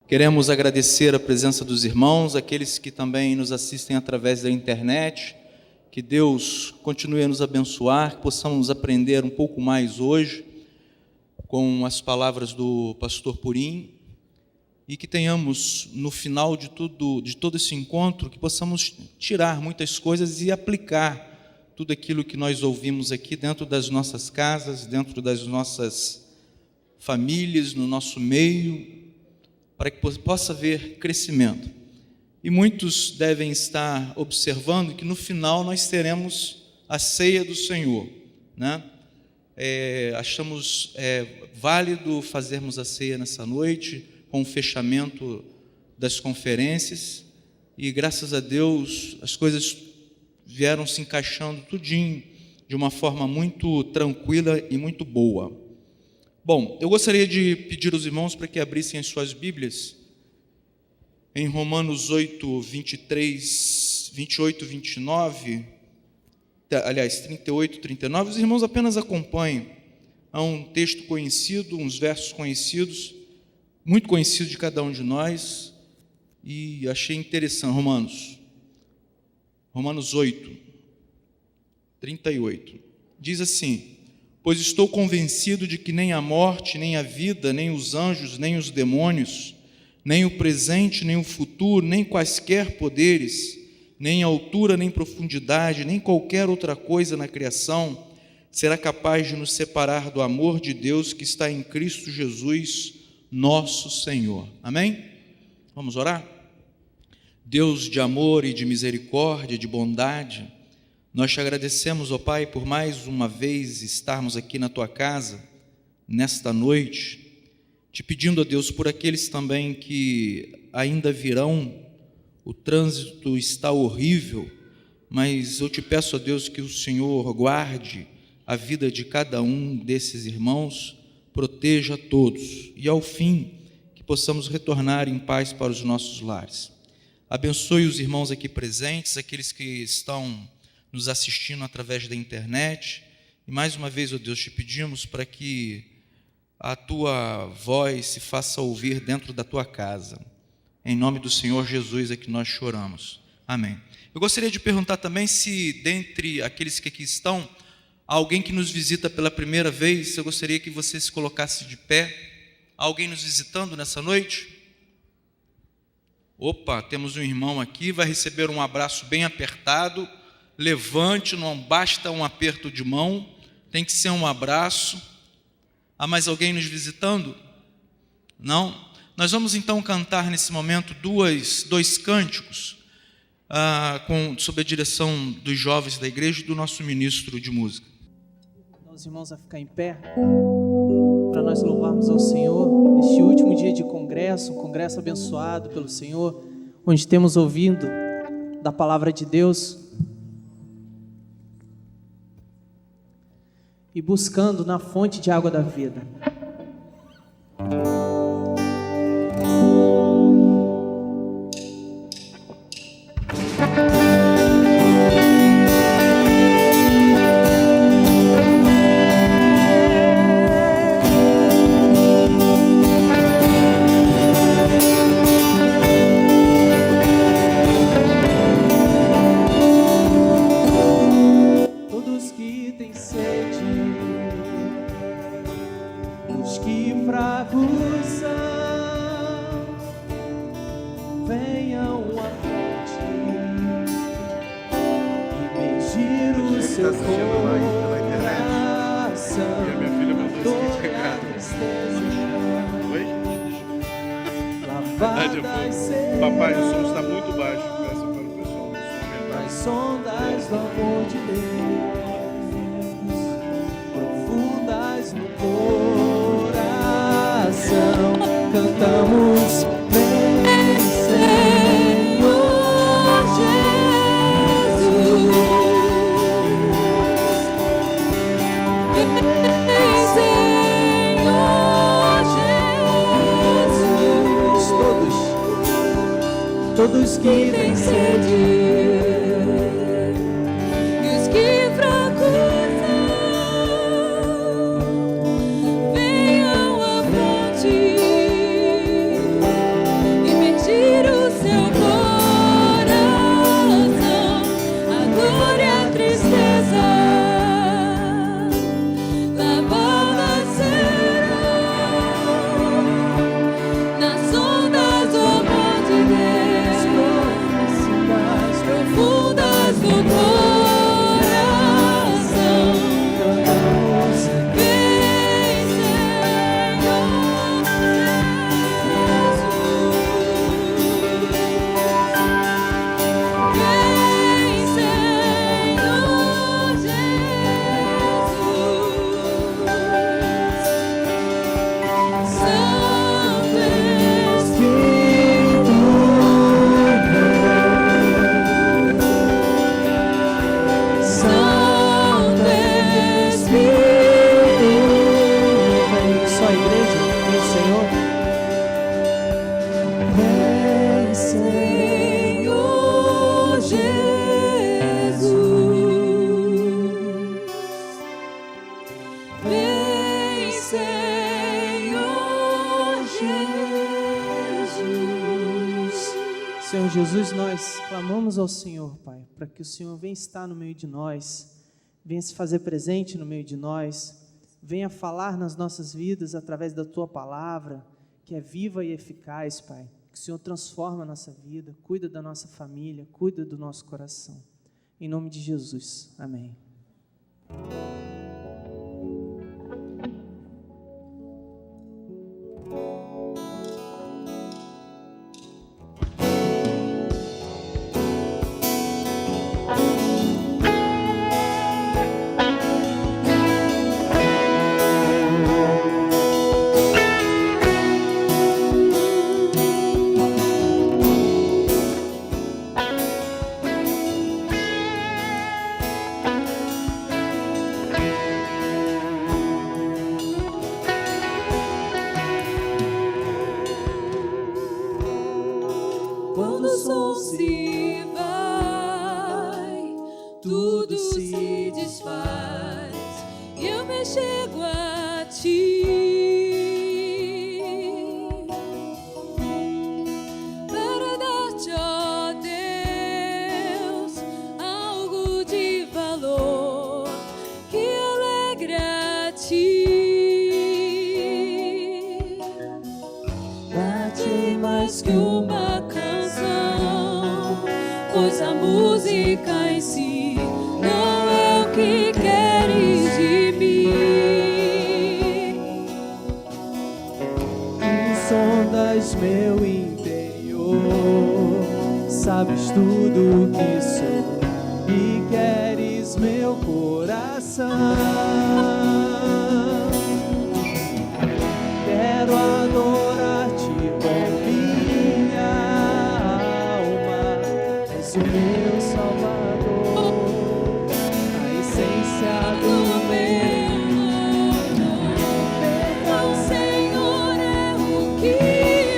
Queremos agradecer a presença dos irmãos, aqueles que também nos assistem através da internet. Que Deus continue a nos abençoar, que possamos aprender um pouco mais hoje com as palavras do pastor Purim e que tenhamos no final de todo esse encontro, que possamos tirar muitas coisas e aplicar tudo aquilo que nós ouvimos aqui dentro das nossas casas, dentro das nossas famílias, no nosso meio, para que possa haver crescimento. E muitos devem estar observando que no final nós teremos a ceia do Senhor, né? Achamos válido fazermos a ceia nessa noite, com o fechamento das conferências, e graças a Deus as coisas vieram se encaixando tudinho de uma forma muito tranquila e muito boa. Bom, eu gostaria de pedir aos irmãos para que abrissem as suas Bíblias em Romanos 8, 23, 28, 29, aliás, 38, 39. Os irmãos apenas acompanhem. Há um texto conhecido, uns versos conhecidos, muito conhecido de cada um de nós, e achei interessante. Romanos 8, 38. Diz assim: pois estou convencido de que nem a morte, nem a vida, nem os anjos, nem os demônios, nem o presente, nem o futuro, nem quaisquer poderes, nem altura, nem profundidade, nem qualquer outra coisa na criação será capaz de nos separar do amor de Deus que está em Cristo Jesus, nosso Senhor. Amém? Vamos orar? Deus de amor e de misericórdia, de bondade, nós te agradecemos, ó Pai, por mais uma vez estarmos aqui na Tua casa, nesta noite, te pedindo, ó Deus, por aqueles também que ainda virão. O trânsito está horrível, mas eu te peço, ó Deus, que o Senhor guarde a vida de cada um desses irmãos, proteja a todos, e ao fim, que possamos retornar em paz para os nossos lares. Abençoe os irmãos aqui presentes, aqueles que estão nos assistindo através da internet, e mais uma vez, ó Deus, te pedimos para que a Tua voz se faça ouvir dentro da Tua casa. Em nome do Senhor Jesus é que nós choramos. Amém. Eu gostaria de perguntar também se, dentre aqueles que aqui estão, há alguém que nos visita pela primeira vez. Eu gostaria que você se colocasse de pé. Há alguém nos visitando nessa noite? Opa, temos um irmão aqui, vai receber um abraço bem apertado. Levante, não basta um aperto de mão, tem que ser um abraço. Há mais alguém nos visitando? Não? Nós vamos então cantar nesse momento dois cânticos sob a direção dos jovens da igreja e do nosso ministro de música. Então, os irmãos a ficar em pé, para nós louvarmos ao Senhor neste último dia de congresso, um congresso abençoado pelo Senhor, onde temos ouvido da palavra de Deus e buscando na fonte de água da vida. Papai, o som está muito baixo. Peço para o pessoal nas sondas do amor de Deus, profundas no coração, cantamos bem, Senhor Jesus. Todos que têm sede e os que procurem, venham à fonte Senhor Jesus, nós clamamos ao Senhor, Pai, para que o Senhor venha estar no meio de nós, venha se fazer presente no meio de nós, venha falar nas nossas vidas através da Tua palavra, que é viva e eficaz, Pai. Que o Senhor transforma a nossa vida, cuida da nossa família, cuida do nosso coração. Em nome de Jesus. Amém. Quando o sol se vai, tudo se desfaz, e eu me chego a ti, para dar-te, ó Deus, algo de valor que alegre a ti. Dar-te mais que uma canção, pois a música em si não é o que queres de mim. Tu sondas meu interior, sabes tudo o que sou e queres meu coração. Quero adorar-te com minha alma, és o meu Salvador, a essência do meu Perdão, Senhor, é o que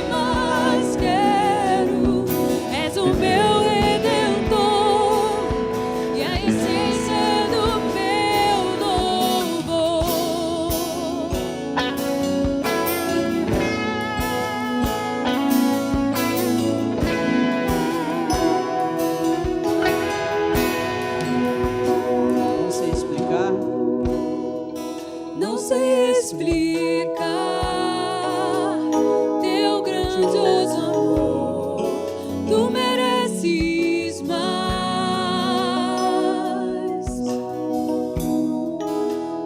mais quero. És o meu Redentor e a essência do meu louvor. Não sei explicar, Não sei explicar teu grandioso amor, tu mereces mais.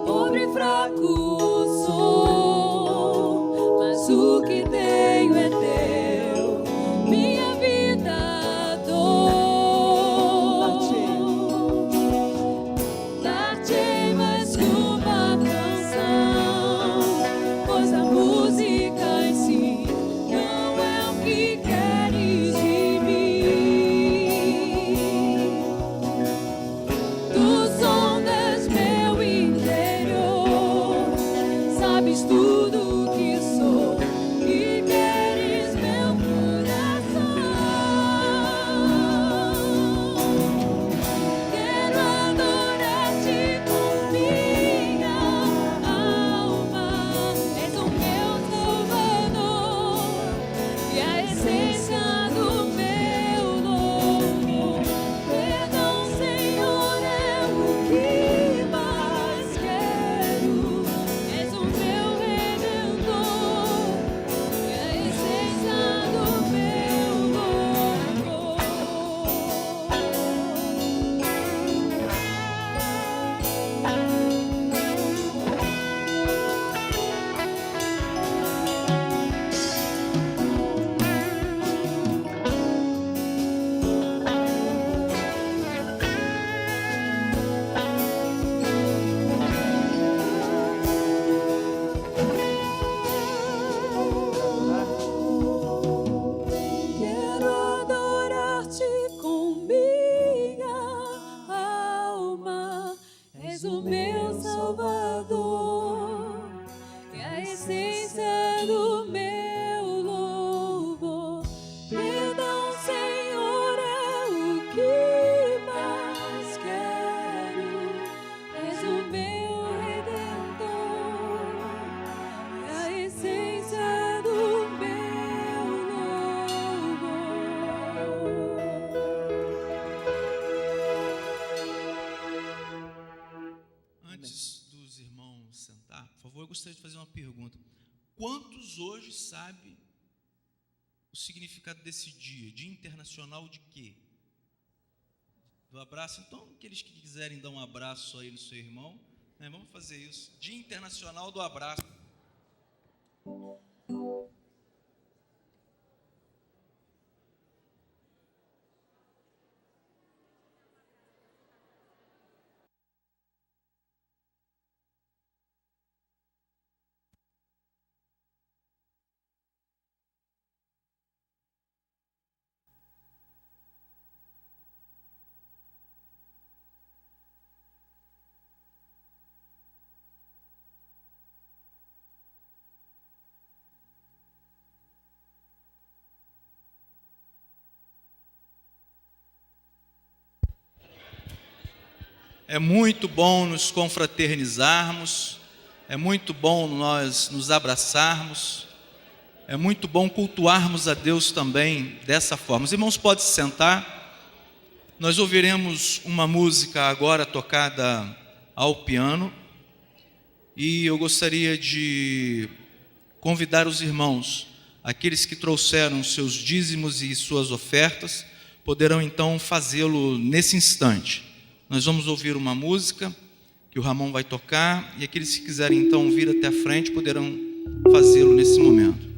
Pobre e fraco sou, mas o que tenho é teu, minha vida dou. Dar-te mais que uma canção, pois a música em si não é gostaria de fazer uma pergunta. Quantos hoje sabem o significado desse dia? Dia internacional de quê? Do abraço? Então, aqueles que quiserem dar um abraço aí no seu irmão, né, vamos fazer isso. Dia internacional do abraço. É muito bom nos confraternizarmos, é muito bom nós nos abraçarmos, é muito bom cultuarmos a Deus também dessa forma. Os irmãos podem se sentar. Nós ouviremos uma música agora tocada ao piano e eu gostaria de convidar os irmãos, aqueles que trouxeram seus dízimos e suas ofertas, poderão então fazê-lo nesse instante. Nós vamos ouvir uma música que o Ramon vai tocar e aqueles que quiserem então vir até a frente poderão fazê-lo nesse momento.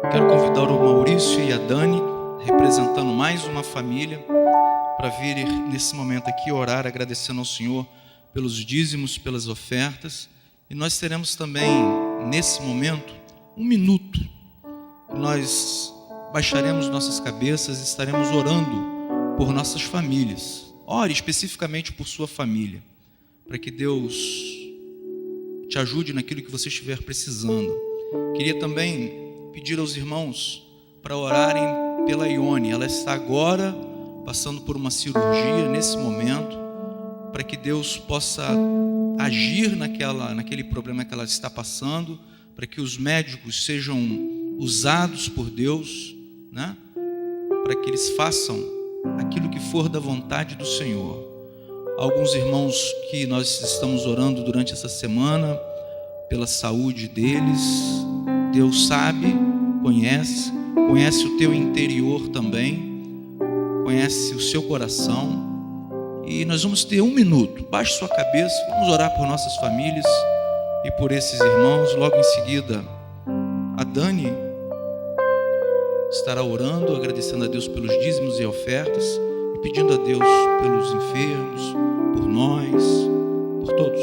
Quero convidar o Maurício e a Dani, representando mais uma família, para vir nesse momento aqui orar, agradecendo ao Senhor pelos dízimos, pelas ofertas. E nós teremos também, nesse momento, um minuto. Nós baixaremos nossas cabeças e estaremos orando por nossas famílias. Ore especificamente por sua família, para que Deus te ajude naquilo que você estiver precisando. Queria também pedir aos irmãos para orarem pela Ione. Ela está agora passando por uma cirurgia nesse momento, para que Deus possa agir naquele problema que ela está passando, para que os médicos sejam usados por Deus, né? Para que eles façam aquilo que for da vontade do Senhor. Alguns irmãos que nós estamos orando durante essa semana pela saúde deles. Deus sabe, conhece o teu interior também, conhece o seu coração. E nós vamos ter um minuto. Baixe sua cabeça, vamos orar por nossas famílias e por esses irmãos. Logo em seguida, a Dani estará orando, agradecendo a Deus pelos dízimos e ofertas e pedindo a Deus pelos enfermos, por nós, por todos.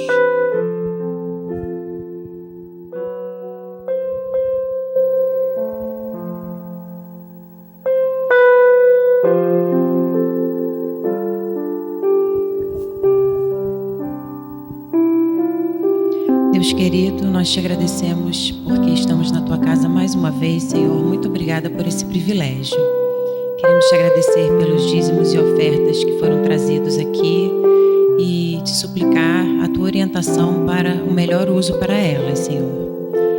Deus querido, nós te agradecemos porque estamos na tua casa mais uma vez, Senhor. Muito obrigada por esse privilégio. Queremos te agradecer pelos dízimos e ofertas que foram trazidos aqui e te suplicar a tua orientação para o melhor uso para elas, Senhor.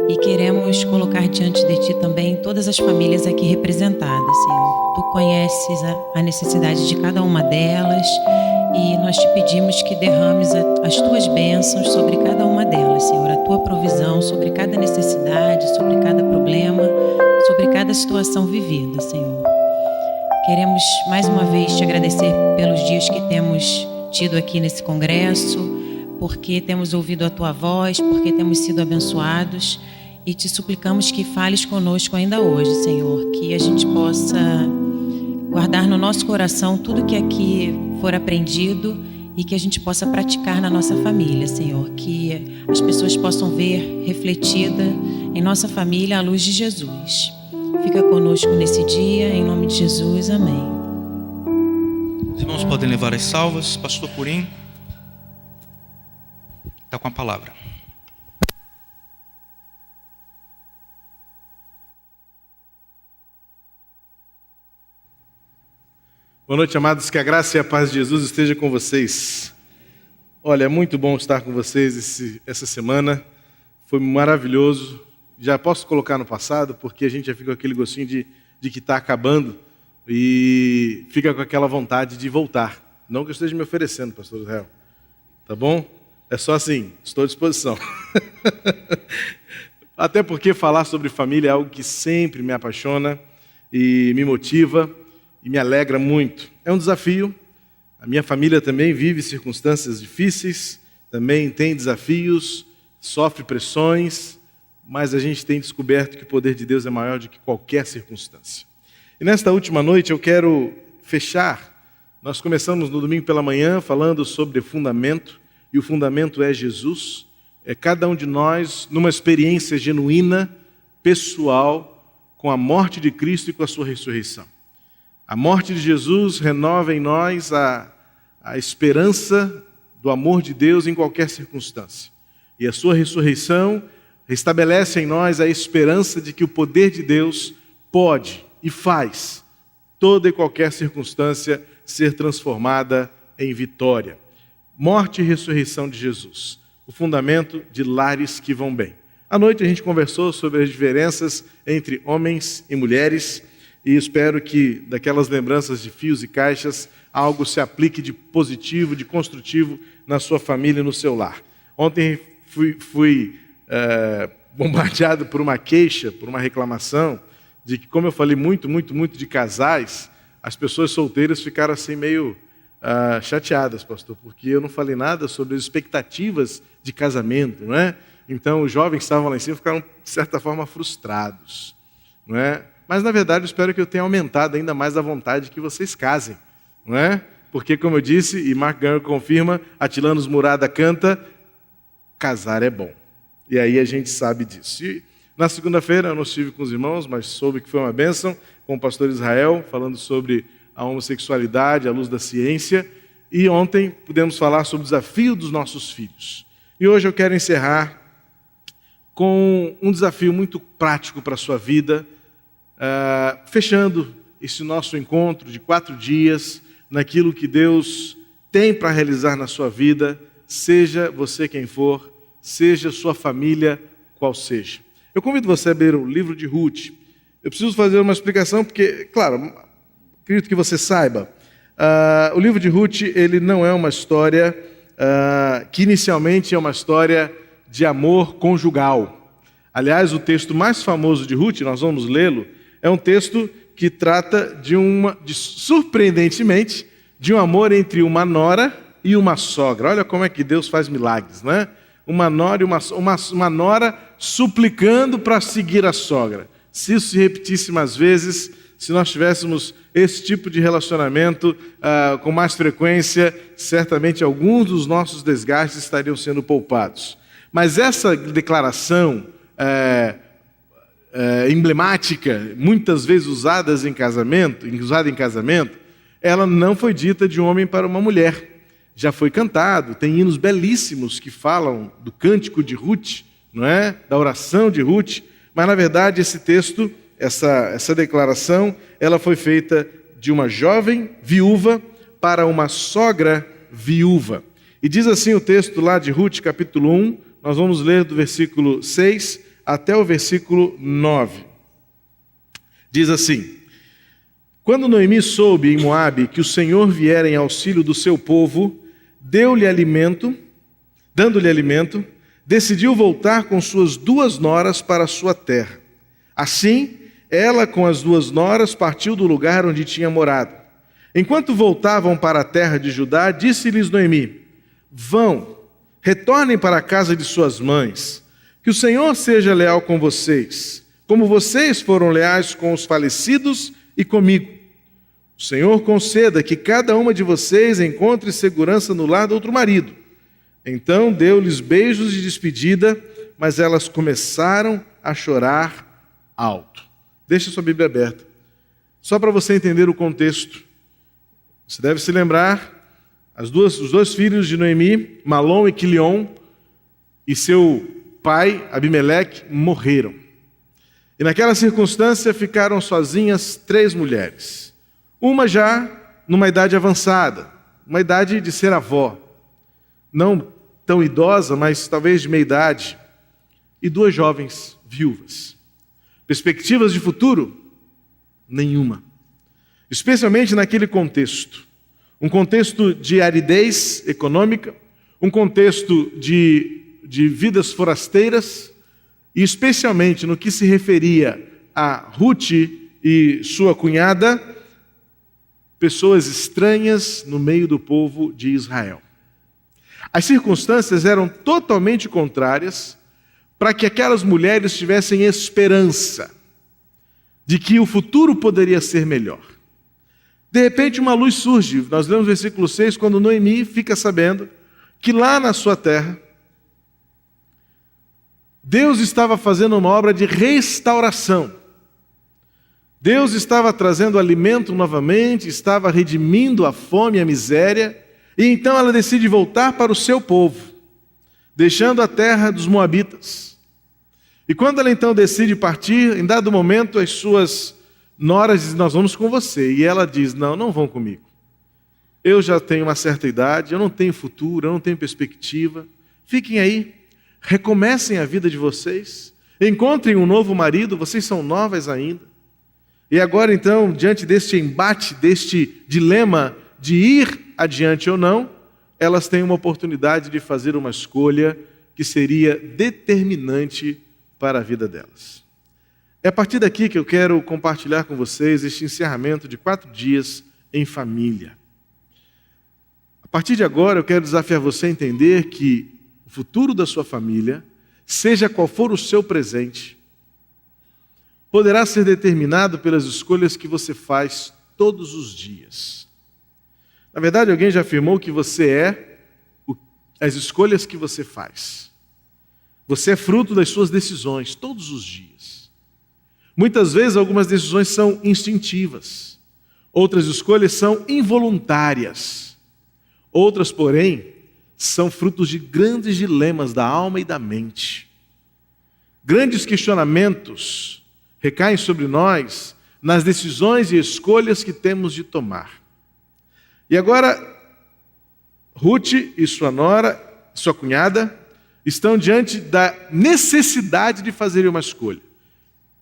E queremos colocar diante de ti também todas as famílias aqui representadas, Senhor. Tu conheces a necessidade de cada uma delas e nós te pedimos que derrames as tuas bênçãos sobre cada uma delas, Senhor. A tua provisão sobre cada necessidade, sobre cada problema, sobre cada situação vivida, Senhor. Queremos mais uma vez te agradecer pelos dias que temos tido aqui nesse congresso, porque temos ouvido a tua voz, porque temos sido abençoados e te suplicamos que fales conosco ainda hoje, Senhor, que a gente possa guardar no nosso coração tudo que aqui for aprendido e que a gente possa praticar na nossa família, Senhor, que as pessoas possam ver refletida em nossa família a luz de Jesus. Fica conosco nesse dia, em nome de Jesus, amém. Os irmãos podem levar as salvas. Pastor Purim está com a palavra. Boa noite, amados. Que a graça e a paz de Jesus esteja com vocês. Olha, é muito bom estar com vocês essa semana. Foi maravilhoso. Já posso colocar no passado, porque a gente já fica com aquele gostinho de que está acabando e fica com aquela vontade de voltar. Não que eu esteja me oferecendo, pastor Israel. Tá bom? É só assim, estou à disposição. Até porque falar sobre família é algo que sempre me apaixona e me motiva e me alegra muito. É um desafio. A minha família também vive circunstâncias difíceis, também tem desafios, sofre pressões, mas a gente tem descoberto que o poder de Deus é maior do que qualquer circunstância. E nesta última noite eu quero fechar. Nós começamos no domingo pela manhã falando sobre fundamento, e o fundamento é Jesus. É cada um de nós numa experiência genuína, pessoal, com a morte de Cristo e com a sua ressurreição. A morte de Jesus renova em nós a esperança do amor de Deus em qualquer circunstância. E a sua ressurreição restabelece em nós a esperança de que o poder de Deus pode e faz toda e qualquer circunstância ser transformada em vitória. Morte e ressurreição de Jesus, o fundamento de lares que vão bem. À noite a gente conversou sobre as diferenças entre homens e mulheres, e espero que daquelas lembranças de fios e caixas, algo se aplique de positivo, de construtivo na sua família e no seu lar. Ontem fui bombardeado por uma queixa, por uma reclamação, de que, como eu falei muito de casais, as pessoas solteiras ficaram assim meio chateadas, pastor, porque eu não falei nada sobre as expectativas de casamento, não é? Então, os jovens que estavam lá em cima ficaram, de certa forma, frustrados, não é? Mas, na verdade, eu espero que eu tenha aumentado ainda mais a vontade que vocês casem, não é? Porque, como eu disse, e Mark Garner confirma, Atilanos Murada canta, casar é bom. E aí a gente sabe disso. E na segunda-feira eu não estive com os irmãos, mas soube que foi uma bênção, com o pastor Israel, falando sobre a homossexualidade à luz da ciência. E ontem pudemos falar sobre o desafio dos nossos filhos. E hoje eu quero encerrar com um desafio muito prático para a sua vida, fechando esse nosso encontro de 4 dias naquilo que Deus tem para realizar na sua vida, seja você quem for, seja sua família qual seja. Eu convido você a ler o livro de Ruth. Eu preciso fazer uma explicação porque, claro, acredito que você saiba, o livro de Ruth ele não é uma história que inicialmente é uma história de amor conjugal. Aliás, o texto mais famoso de Ruth, nós vamos lê-lo, é um texto que trata surpreendentemente, de um amor entre uma nora e uma sogra. Olha como é que Deus faz milagres, não é? Uma nora e uma nora suplicando para seguir a sogra. Se isso se repetisse mais vezes, se nós tivéssemos esse tipo de relacionamento com mais frequência, certamente alguns dos nossos desgastes estariam sendo poupados. Mas essa declaração emblemática, muitas vezes usada em casamento, ela não foi dita de um homem para uma mulher. Já foi cantado, tem hinos belíssimos que falam do cântico de Ruth, não é? Da oração de Ruth, mas na verdade esse texto, essa declaração, ela foi feita de uma jovem viúva para uma sogra viúva. E diz assim o texto lá de Ruth, capítulo 1, nós vamos ler do versículo 6 até o versículo 9. Diz assim: Quando Noemi soube em Moabe que o Senhor viera em auxílio do seu povo, dando-lhe alimento, decidiu voltar com suas 2 noras para a sua terra. Assim, ela com as 2 noras partiu do lugar onde tinha morado. Enquanto voltavam para a terra de Judá, disse-lhes Noemi: Vão, retornem para a casa de suas mães. Que o Senhor seja leal com vocês, como vocês foram leais com os falecidos e comigo. O Senhor conceda que cada uma de vocês encontre segurança no lar do outro marido. Então deu-lhes beijos de despedida, mas elas começaram a chorar alto. Deixa sua Bíblia aberta. Só para você entender o contexto. Você deve se lembrar, os dois filhos de Noemi, Malom e Quilion, e seu pai, Abimeleque, morreram. E naquela circunstância ficaram sozinhas 3 mulheres. Uma já numa idade avançada, uma idade de ser avó. Não tão idosa, mas talvez de meia idade. E 2 jovens viúvas. Perspectivas de futuro? Nenhuma. Especialmente naquele contexto. Um contexto de aridez econômica, um contexto de vidas forasteiras, e especialmente no que se referia a Ruth e sua cunhada, pessoas estranhas no meio do povo de Israel. As circunstâncias eram totalmente contrárias para que aquelas mulheres tivessem esperança de que o futuro poderia ser melhor. De repente uma luz surge. Nós lemos o versículo 6, quando Noemi fica sabendo que lá na sua terra, Deus estava fazendo uma obra de restauração. Deus estava trazendo alimento novamente, estava redimindo a fome e a miséria, e então ela decide voltar para o seu povo, deixando a terra dos moabitas. E quando ela então decide partir, em dado momento as suas noras dizem: nós vamos com você. E ela diz: não vão comigo. Eu já tenho uma certa idade, eu não tenho futuro, eu não tenho perspectiva. Fiquem aí, recomecem a vida de vocês, encontrem um novo marido, vocês são novas ainda. E agora então, diante deste embate, deste dilema de ir adiante ou não, elas têm uma oportunidade de fazer uma escolha que seria determinante para a vida delas. É a partir daqui que eu quero compartilhar com vocês este encerramento de 4 dias em família. A partir de agora eu quero desafiar você a entender que o futuro da sua família, seja qual for o seu presente, poderá ser determinado pelas escolhas que você faz todos os dias. Na verdade, alguém já afirmou que você é as escolhas que você faz. Você é fruto das suas decisões todos os dias. Muitas vezes algumas decisões são instintivas, outras escolhas são involuntárias, outras, porém, são frutos de grandes dilemas da alma e da mente. Grandes questionamentos recaem sobre nós nas decisões e escolhas que temos de tomar. E agora, Ruth e sua nora, sua cunhada, estão diante da necessidade de fazer uma escolha.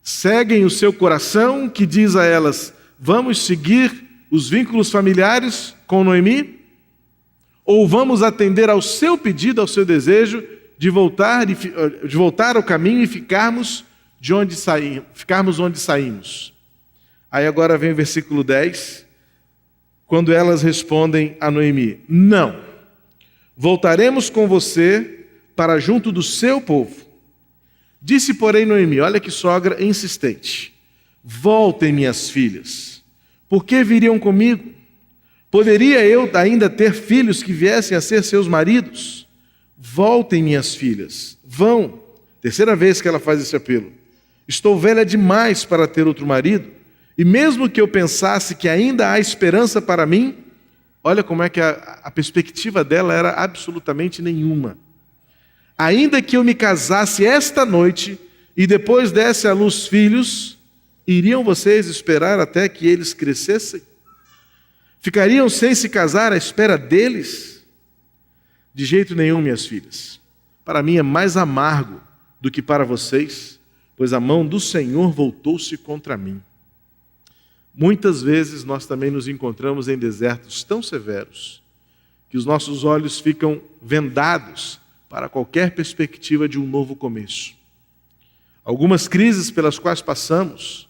Seguem o seu coração, que diz a elas: vamos seguir os vínculos familiares com Noemi? Ou vamos atender ao seu pedido, ao seu desejo de voltar ao caminho e ficarmos onde saímos? Aí agora vem o versículo 10, quando elas respondem a Noemi: não, voltaremos com você para junto do seu povo. Disse, porém, Noemi: olha que sogra insistente, voltem, minhas filhas, por que viriam comigo? Poderia eu ainda ter filhos que viessem a ser seus maridos? Voltem, minhas filhas, vão. 3ª vez que ela faz esse apelo. Estou velha demais para ter outro marido, e mesmo que eu pensasse que ainda há esperança para mim, olha como é que a perspectiva dela era absolutamente nenhuma. Ainda que eu me casasse esta noite e depois desse à luz filhos, iriam vocês esperar até que eles crescessem? Ficariam sem se casar à espera deles? De jeito nenhum, minhas filhas. Para mim é mais amargo do que para vocês, pois a mão do Senhor voltou-se contra mim. Muitas vezes nós também nos encontramos em desertos tão severos que os nossos olhos ficam vendados para qualquer perspectiva de um novo começo. Algumas crises pelas quais passamos,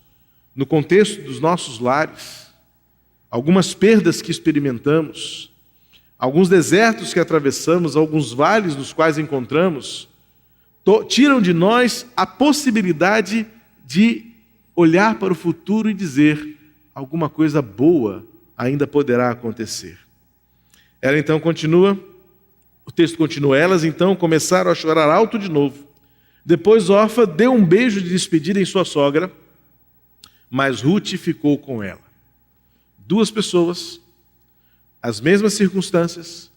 no contexto dos nossos lares, algumas perdas que experimentamos, alguns desertos que atravessamos, alguns vales nos quais encontramos, tiram de nós a possibilidade de olhar para o futuro e dizer: alguma coisa boa ainda poderá acontecer. Ela então continua, o texto continua, elas então começaram a chorar alto de novo. Depois Orfa deu um beijo de despedida em sua sogra, mas Ruth ficou com ela. Duas pessoas, as mesmas circunstâncias,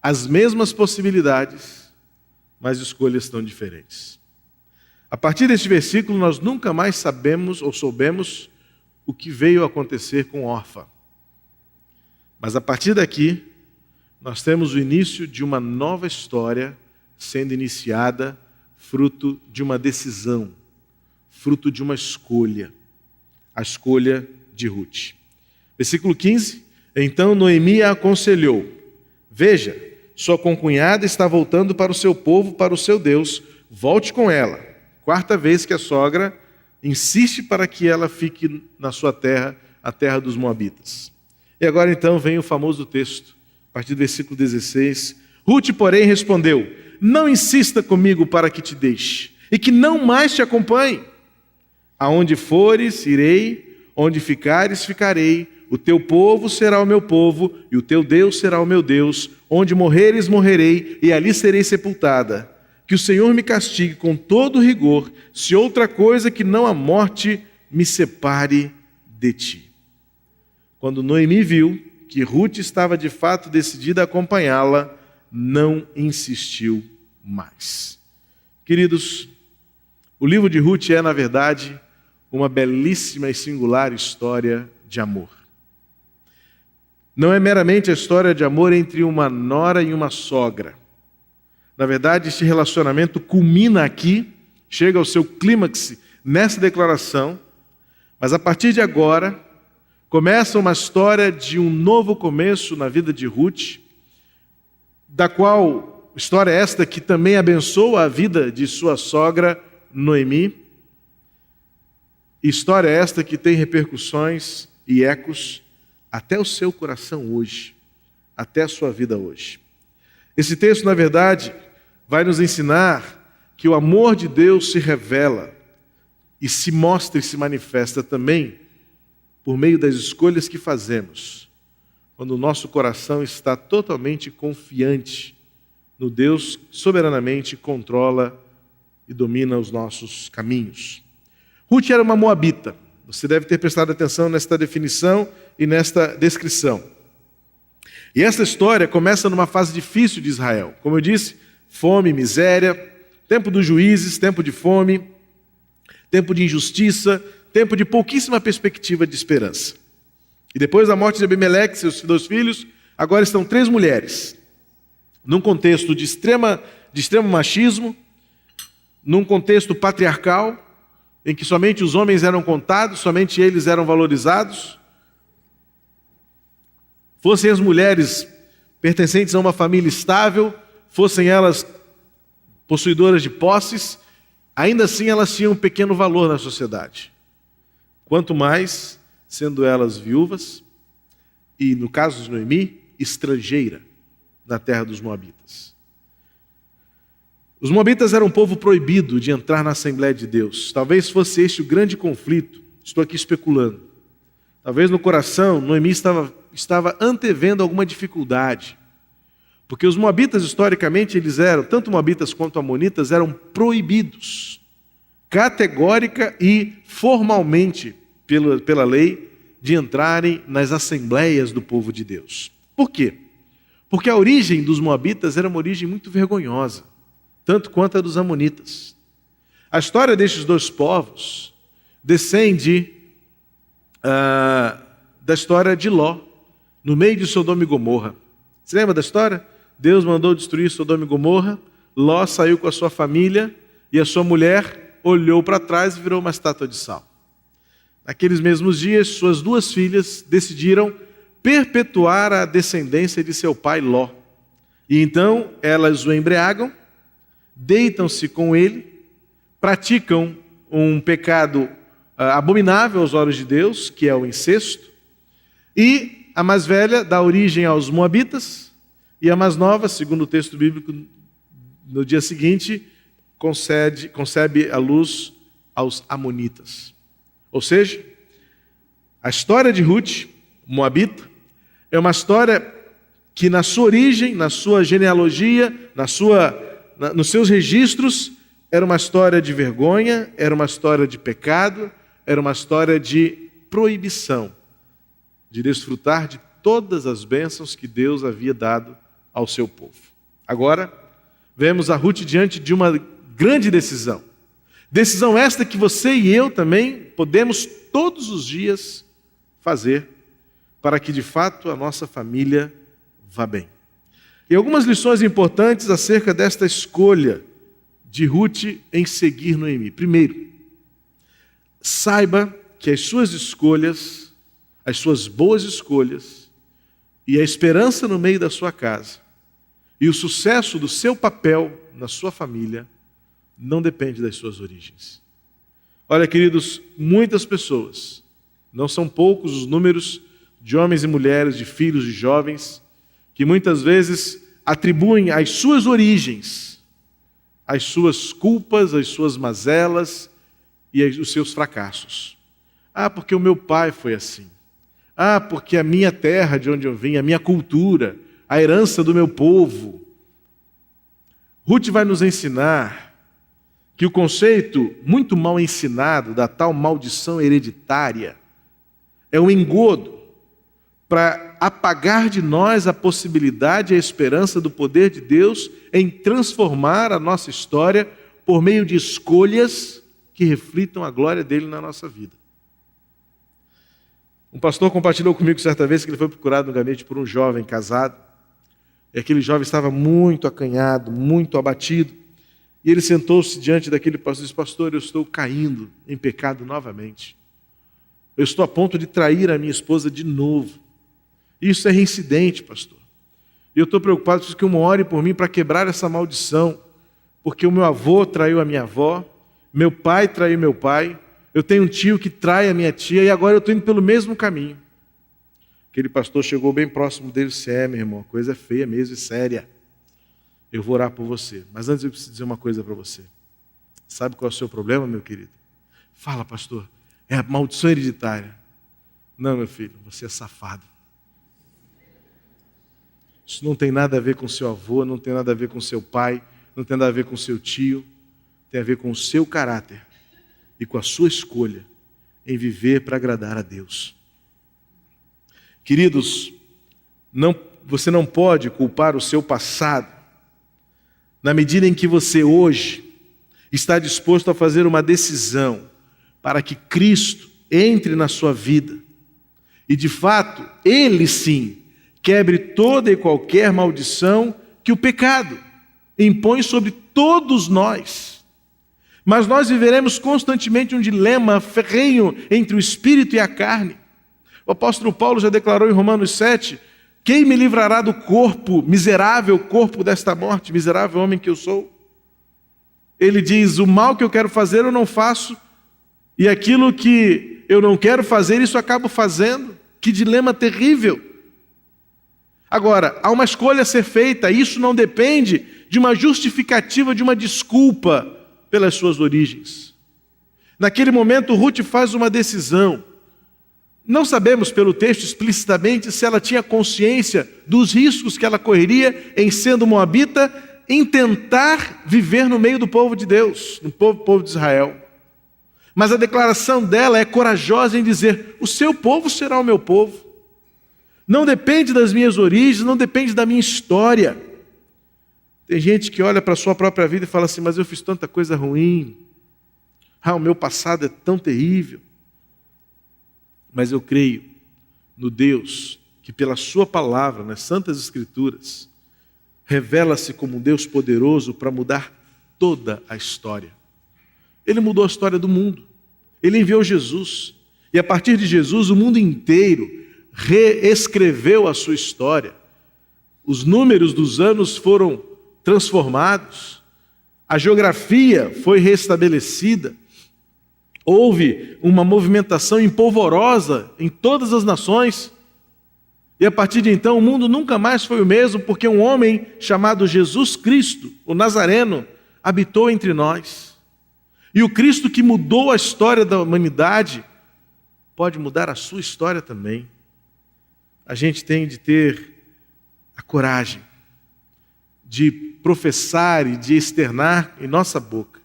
as mesmas possibilidades, mas escolhas tão diferentes. A partir deste versículo, nós nunca mais sabemos ou soubemos o que veio a acontecer com Orfa. Mas a partir daqui, nós temos o início de uma nova história sendo iniciada, fruto de uma decisão, fruto de uma escolha, a escolha de Ruth. Versículo 15, então Noemi a aconselhou, veja, sua concunhada está voltando para o seu povo, para o seu Deus, volte com ela. Quarta vez que a sogra insiste para que ela fique na sua terra, a terra dos Moabitas. E agora então vem o famoso texto, a partir do versículo 16. Ruth, porém, respondeu, não insista comigo para que te deixe, e que não mais te acompanhe. Aonde fores, irei, onde ficares, ficarei, o teu povo será o meu povo, e o teu Deus será o meu Deus, onde morreres, morrerei, e ali serei sepultada. Que o Senhor me castigue com todo rigor, se outra coisa que não a morte me separe de ti. Quando Noemi viu que Ruth estava de fato decidida a acompanhá-la, não insistiu mais. Queridos, o livro de Ruth é, na verdade, uma belíssima e singular história de amor. Não é meramente a história de amor entre uma nora e uma sogra. Na verdade, este relacionamento culmina aqui, chega ao seu clímax nessa declaração, mas a partir de agora, começa uma história de um novo começo na vida de Ruth, da qual, história esta que também abençoa a vida de sua sogra Noemi, história esta que tem repercussões e ecos até o seu coração hoje, até a sua vida hoje. Esse texto, na verdade, vai nos ensinar que o amor de Deus se revela e se mostra e se manifesta também por meio das escolhas que fazemos, quando o nosso coração está totalmente confiante no Deus que soberanamente controla e domina os nossos caminhos. Ruth era uma moabita. Você deve ter prestado atenção nesta definição e nesta descrição. E essa história começa numa fase difícil de Israel. Como eu disse, fome, miséria, tempo dos juízes, tempo de fome, tempo de injustiça, tempo de pouquíssima perspectiva de esperança. E depois da morte de Abimeleque, seus 2 filhos, agora estão 3 mulheres, num contexto de extremo machismo, num contexto patriarcal, em que somente os homens eram contados, somente eles eram valorizados. Fossem as mulheres pertencentes a uma família estável, fossem elas possuidoras de posses, ainda assim elas tinham um pequeno valor na sociedade. Quanto mais, sendo elas viúvas, e no caso de Noemi, estrangeira na terra dos Moabitas. Os Moabitas eram um povo proibido de entrar na Assembleia de Deus. Talvez fosse este o grande conflito, estou aqui especulando. Talvez no coração, Noemi estava antevendo alguma dificuldade. Porque os Moabitas, historicamente, eles eram, tanto Moabitas quanto Amonitas, eram proibidos, categórica e formalmente, pela lei, de entrarem nas assembleias do povo de Deus. Por quê? Porque a origem dos Moabitas era uma origem muito vergonhosa, tanto quanto a dos Amonitas. A história destes 2 povos descende da história de Ló, no meio de Sodoma e Gomorra. Você lembra da história? Deus mandou destruir Sodoma e Gomorra, Ló saiu com a sua família e a sua mulher olhou para trás e virou uma estátua de sal. Naqueles mesmos dias, suas 2 filhas decidiram perpetuar a descendência de seu pai Ló. E então elas o embriagam, deitam-se com ele, praticam um pecado abominável aos olhos de Deus, que é o incesto, e a mais velha dá origem aos Moabitas, e a mais nova, segundo o texto bíblico, no dia seguinte, concebe a luz aos Amonitas. Ou seja, a história de Ruth, Moabita, É uma história que na sua origem, na sua genealogia, nos seus registros, era uma história de vergonha, era uma história de pecado, era uma história de proibição de desfrutar de todas as bênçãos que Deus havia dado ao seu povo. Agora, vemos a Ruth diante de uma grande decisão. Decisão esta que você e eu também podemos todos os dias fazer para que de fato a nossa família vá bem. E algumas lições importantes acerca desta escolha de Ruth em seguir Noemi. Primeiro, saiba que as suas escolhas, as suas boas escolhas e a esperança no meio da sua casa e o sucesso do seu papel na sua família não depende das suas origens. Olha, queridos, muitas pessoas, não são poucos os números de homens e mulheres, de filhos e jovens, que muitas vezes atribuem às suas origens, as suas culpas, as suas mazelas e os seus fracassos. Ah, porque o meu pai foi assim. Ah, porque a minha terra de onde eu vim, a minha cultura, a herança do meu povo. Ruth vai nos ensinar que o conceito muito mal ensinado da tal maldição hereditária é um engodo para apagar de nós a possibilidade e a esperança do poder de Deus em transformar a nossa história por meio de escolhas que reflitam a glória dele na nossa vida. Um pastor compartilhou comigo certa vez que ele foi procurado no gabinete por um jovem casado, e aquele jovem estava muito acanhado, muito abatido, e ele sentou-se diante daquele pastor e disse: pastor, eu estou caindo em pecado novamente. Eu estou a ponto de trair a minha esposa de novo. Isso é reincidente, pastor. E eu estou preocupado, preciso que uma ore por mim para quebrar essa maldição, porque o meu avô traiu a minha avó, meu pai traiu meu pai, eu tenho um tio que trai a minha tia e agora eu estou indo pelo mesmo caminho. Aquele pastor chegou bem próximo dele e disse: meu irmão, a coisa é feia mesmo e séria. Eu vou orar por você. Mas antes eu preciso dizer uma coisa para você. Sabe qual é o seu problema, meu querido? Fala, pastor. É a maldição hereditária. Não, meu filho, você é safado. Isso não tem nada a ver com seu avô, não tem nada a ver com seu pai, não tem nada a ver com seu tio. Tem a ver com o seu caráter e com a sua escolha em viver para agradar a Deus. Queridos, você não pode culpar o seu passado na medida em que você hoje está disposto a fazer uma decisão para que Cristo entre na sua vida e, de fato, Ele sim quebre toda e qualquer maldição que o pecado impõe sobre todos nós. Mas nós viveremos constantemente um dilema ferrenho entre o espírito e a carne. O apóstolo Paulo já declarou em Romanos 7: quem me livrará do corpo, miserável corpo desta morte, miserável homem que eu sou? Ele diz: o mal que eu quero fazer eu não faço, e aquilo que eu não quero fazer, isso eu acabo fazendo. Que dilema terrível! Agora, há uma escolha a ser feita, e isso não depende de uma justificativa, de uma desculpa pelas suas origens. Naquele momento, Ruth faz uma decisão. Não sabemos pelo texto explicitamente se ela tinha consciência dos riscos que ela correria em sendo moabita, em tentar viver no meio do povo de Deus, no povo de Israel. Mas a declaração dela é corajosa em dizer: o seu povo será o meu povo. Não depende das minhas origens, não depende da minha história. Tem gente que olha para a sua própria vida e fala assim: mas eu fiz tanta coisa ruim. O meu passado é tão terrível. Mas eu creio no Deus que pela sua palavra, nas Santas Escrituras, revela-se como um Deus poderoso para mudar toda a história. Ele mudou a história do mundo. Ele enviou Jesus. E a partir de Jesus, o mundo inteiro reescreveu a sua história. Os números dos anos foram transformados. A geografia foi restabelecida. Houve uma movimentação empolvorosa em todas as nações. E a partir de então, o mundo nunca mais foi o mesmo, porque um homem chamado Jesus Cristo, o Nazareno, habitou entre nós. E o Cristo que mudou a história da humanidade pode mudar a sua história também. a gente tem de ter a coragem de professar e de externar em nossa boca,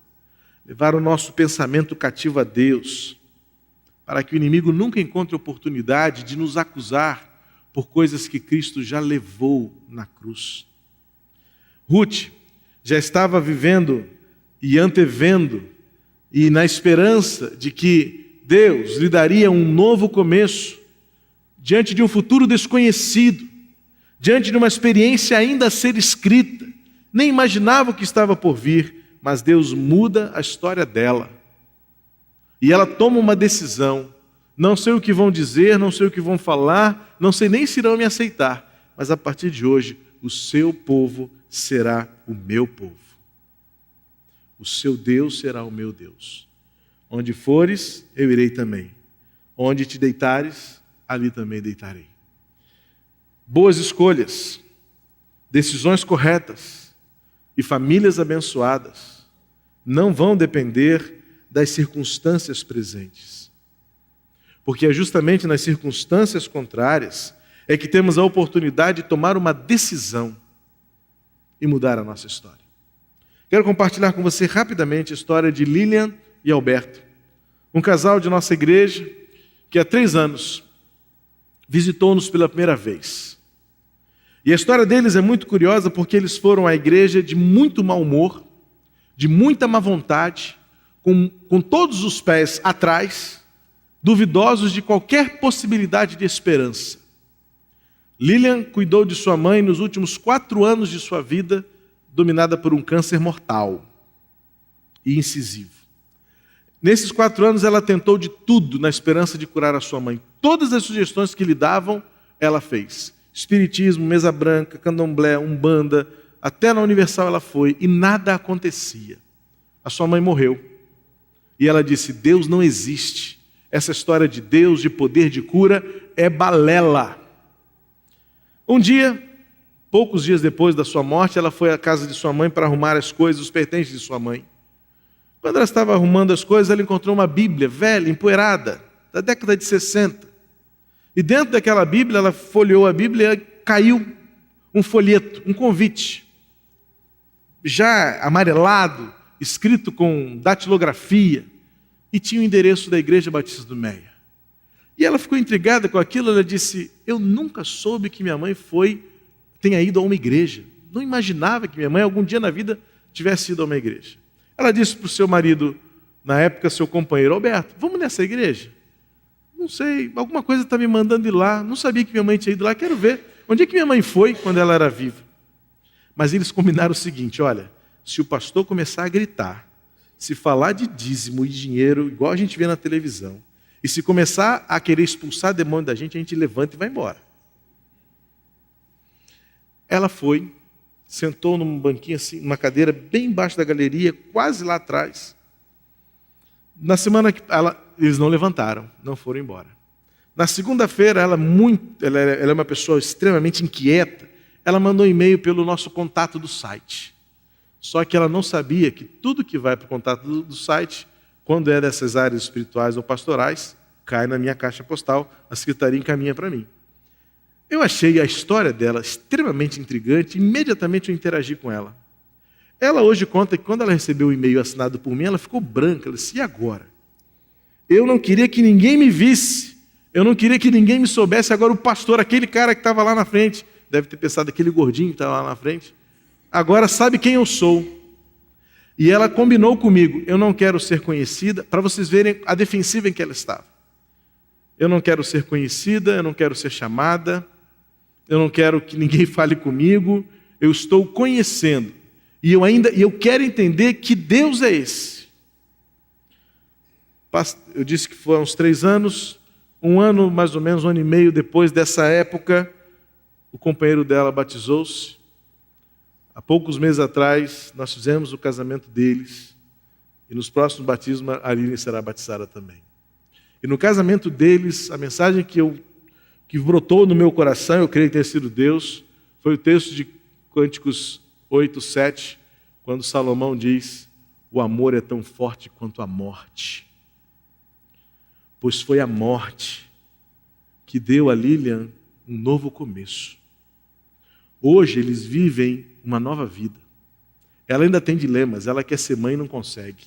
levar o nosso pensamento cativo a Deus, para que o inimigo nunca encontre oportunidade de nos acusar por coisas que Cristo já levou na cruz. Ruth já estava vivendo e antevendo e na esperança de que Deus lhe daria um novo começo diante de um futuro desconhecido, diante de uma experiência ainda a ser escrita. Nem imaginava o que estava por vir, mas Deus muda a história dela. E ela toma uma decisão. Não sei o que vão dizer, não sei o que vão falar, não sei nem se irão me aceitar, mas a partir de hoje, o seu povo será o meu povo. O seu Deus será o meu Deus. Onde fores, eu irei também. Onde te deitares, ali também deitarei. Boas escolhas, decisões corretas e famílias abençoadas não vão depender das circunstâncias presentes. Porque é justamente nas circunstâncias contrárias é que temos a oportunidade de tomar uma decisão e mudar a nossa história. Quero compartilhar com você rapidamente a história de Lilian e Alberto, um casal de nossa igreja que há 3 anos visitou-nos pela primeira vez. E a história deles é muito curiosa porque eles foram à igreja de muito mau humor, de muita má vontade, com todos os pés atrás, duvidosos de qualquer possibilidade de esperança. Lilian cuidou de sua mãe nos últimos 4 anos de sua vida, dominada por um câncer mortal e incisivo. Nesses 4 anos ela tentou de tudo na esperança de curar a sua mãe. Todas as sugestões que lhe davam, ela fez. Espiritismo, mesa branca, candomblé, umbanda, até na Universal ela foi e nada acontecia. A sua mãe morreu. E ela disse, Deus não existe. Essa história de Deus, de poder, de cura, é balela. Um dia, poucos dias depois da sua morte, ela foi à casa de sua mãe para arrumar as coisas, os pertences de sua mãe. Quando ela estava arrumando as coisas, ela encontrou uma Bíblia velha, empoeirada, da década de 60. E dentro daquela Bíblia, ela folheou a Bíblia e caiu um folheto, um convite, já amarelado, escrito com datilografia, e tinha o endereço da Igreja Batista do Meia. E ela ficou intrigada com aquilo, ela disse, eu nunca soube que minha mãe tenha ido a uma igreja. Não imaginava que minha mãe algum dia na vida tivesse ido a uma igreja. Ela disse para o seu marido, na época seu companheiro, Alberto, vamos nessa igreja? Não sei, alguma coisa está me mandando ir lá, não sabia que minha mãe tinha ido lá, quero ver. Onde é que minha mãe foi quando ela era viva? Mas eles combinaram o seguinte, olha, se o pastor começar a gritar, se falar de dízimo e dinheiro, igual a gente vê na televisão, e se começar a querer expulsar demônio da gente, a gente levanta e vai embora. Ela foi, sentou num banquinho assim, numa cadeira bem embaixo da galeria, quase lá atrás. Na semana que eles não levantaram, não foram embora. Na segunda-feira, ela é uma pessoa extremamente inquieta, ela mandou um e-mail pelo nosso contato do site. Só que ela não sabia que tudo que vai para o contato do site, quando é dessas áreas espirituais ou pastorais, cai na minha caixa postal, a secretaria encaminha para mim. Eu achei a história dela extremamente intrigante, imediatamente eu interagi com ela. Ela hoje conta que quando ela recebeu o e-mail assinado por mim, ela ficou branca, ela disse, e agora? Eu não queria que ninguém me visse, eu não queria que ninguém me soubesse, agora o pastor, aquele cara que estava lá na frente, deve ter pensado aquele gordinho que estava lá na frente, agora sabe quem eu sou. E ela combinou comigo, eu não quero ser conhecida, para vocês verem a defensiva em que ela estava. Eu não quero ser conhecida, eu não quero ser chamada, eu não quero que ninguém fale comigo, eu estou conhecendo. E eu quero entender que Deus é esse. Eu disse que foram uns 3 anos, 1 ano, mais ou menos, 1 ano e meio depois dessa época, o companheiro dela batizou-se. Há poucos meses atrás, nós fizemos o casamento deles, e nos próximos batismos a Lilian será batizada também. E no casamento deles, a mensagem que brotou no meu coração, eu creio que tenha sido Deus, foi o texto de Cânticos 8:7, quando Salomão diz, o amor é tão forte quanto a morte. Pois foi a morte que deu a Lilian um novo começo. Hoje eles vivem uma nova vida. Ela ainda tem dilemas, ela quer ser mãe e não consegue.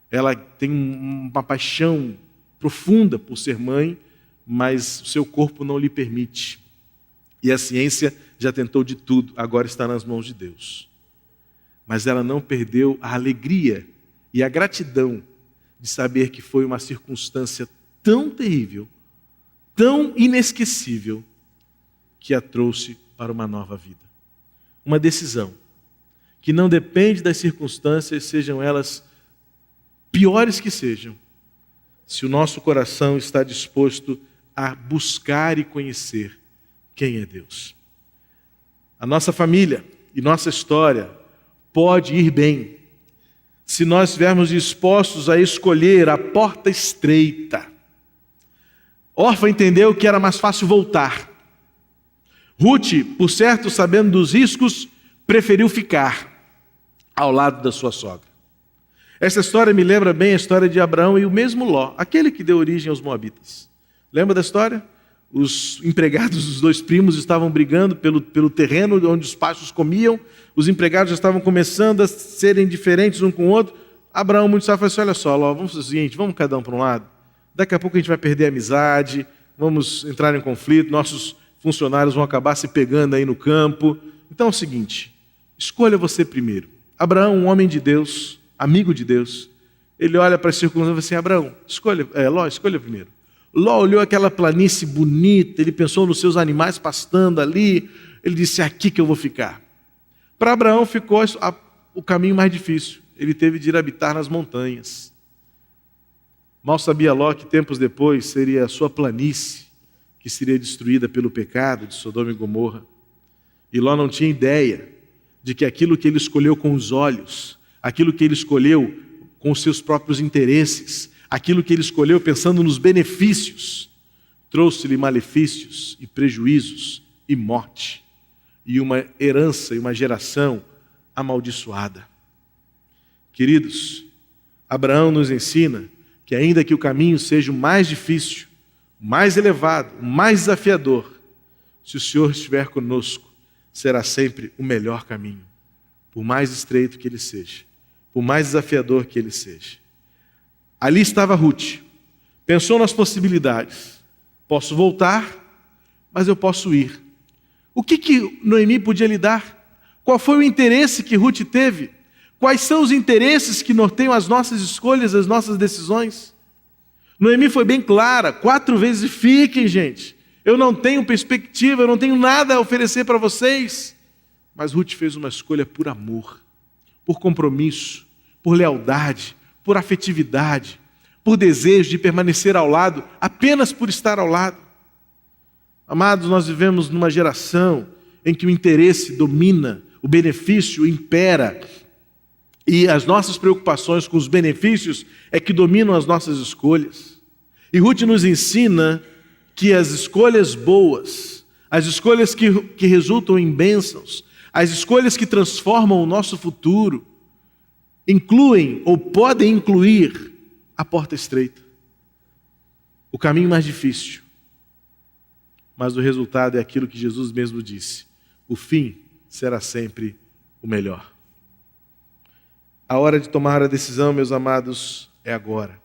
Ela tem uma paixão profunda por ser mãe, mas o seu corpo não lhe permite. E a ciência já tentou de tudo, agora está nas mãos de Deus. Mas ela não perdeu a alegria e a gratidão de saber que foi uma circunstância tão terrível, tão inesquecível, que a trouxe para uma nova vida. Uma decisão que não depende das circunstâncias, sejam elas piores que sejam, se o nosso coração está disposto a buscar e conhecer quem é Deus. A nossa família e nossa história pode ir bem se nós estivermos dispostos a escolher a porta estreita. Orfa entendeu que era mais fácil voltar. Ruth, por certo, sabendo dos riscos, preferiu ficar ao lado da sua sogra. Essa história me lembra bem a história de Abraão e o mesmo Ló, aquele que deu origem aos moabitas. Lembra da história? Os empregados dos dois primos estavam brigando pelo terreno onde os pastos comiam. Os empregados já estavam começando a serem diferentes um com o outro. Abraão, muito sábio, falou assim: olha só, Ló, vamos fazer o seguinte, vamos cada um para um lado. Daqui a pouco a gente vai perder a amizade, vamos entrar em conflito, nossos funcionários vão acabar se pegando aí no campo. Então é o seguinte, escolha você primeiro. Abraão, um homem de Deus, amigo de Deus, ele olha para as circunstâncias e fala assim: Abraão, Ló, escolha primeiro. Ló olhou aquela planície bonita, ele pensou nos seus animais pastando ali, ele disse: é aqui que eu vou ficar. Para Abraão ficou o caminho mais difícil, ele teve de ir habitar nas montanhas. Mal sabia Ló que tempos depois seria a sua planície que seria destruída pelo pecado de Sodoma e Gomorra. E Ló não tinha ideia de que aquilo que ele escolheu com os olhos, aquilo que ele escolheu com os seus próprios interesses, aquilo que ele escolheu pensando nos benefícios, trouxe-lhe malefícios e prejuízos e morte, e uma herança e uma geração amaldiçoada. Queridos, Abraão nos ensina que ainda que o caminho seja o mais difícil, o mais elevado, o mais desafiador, se o Senhor estiver conosco, será sempre o melhor caminho, por mais estreito que ele seja, por mais desafiador que ele seja. Ali estava Ruth, pensou nas possibilidades. Posso voltar, mas eu posso ir. O que Noemi podia lhe dar? Qual foi o interesse que Ruth teve? Quais são os interesses que norteiam as nossas escolhas, as nossas decisões? Noemi foi bem clara, 4 vezes: fiquem, gente. Eu não tenho perspectiva, eu não tenho nada a oferecer para vocês. Mas Ruth fez uma escolha por amor, por compromisso, por lealdade, por afetividade, por desejo de permanecer ao lado, apenas por estar ao lado. Amados, nós vivemos numa geração em que o interesse domina, o benefício impera, e as nossas preocupações com os benefícios é que dominam as nossas escolhas. E Ruth nos ensina que as escolhas boas, as escolhas que resultam em bênçãos, as escolhas que transformam o nosso futuro, incluem ou podem incluir a porta estreita, o caminho mais difícil. Mas o resultado é aquilo que Jesus mesmo disse: o fim será sempre o melhor. A hora de tomar a decisão, meus amados, é agora,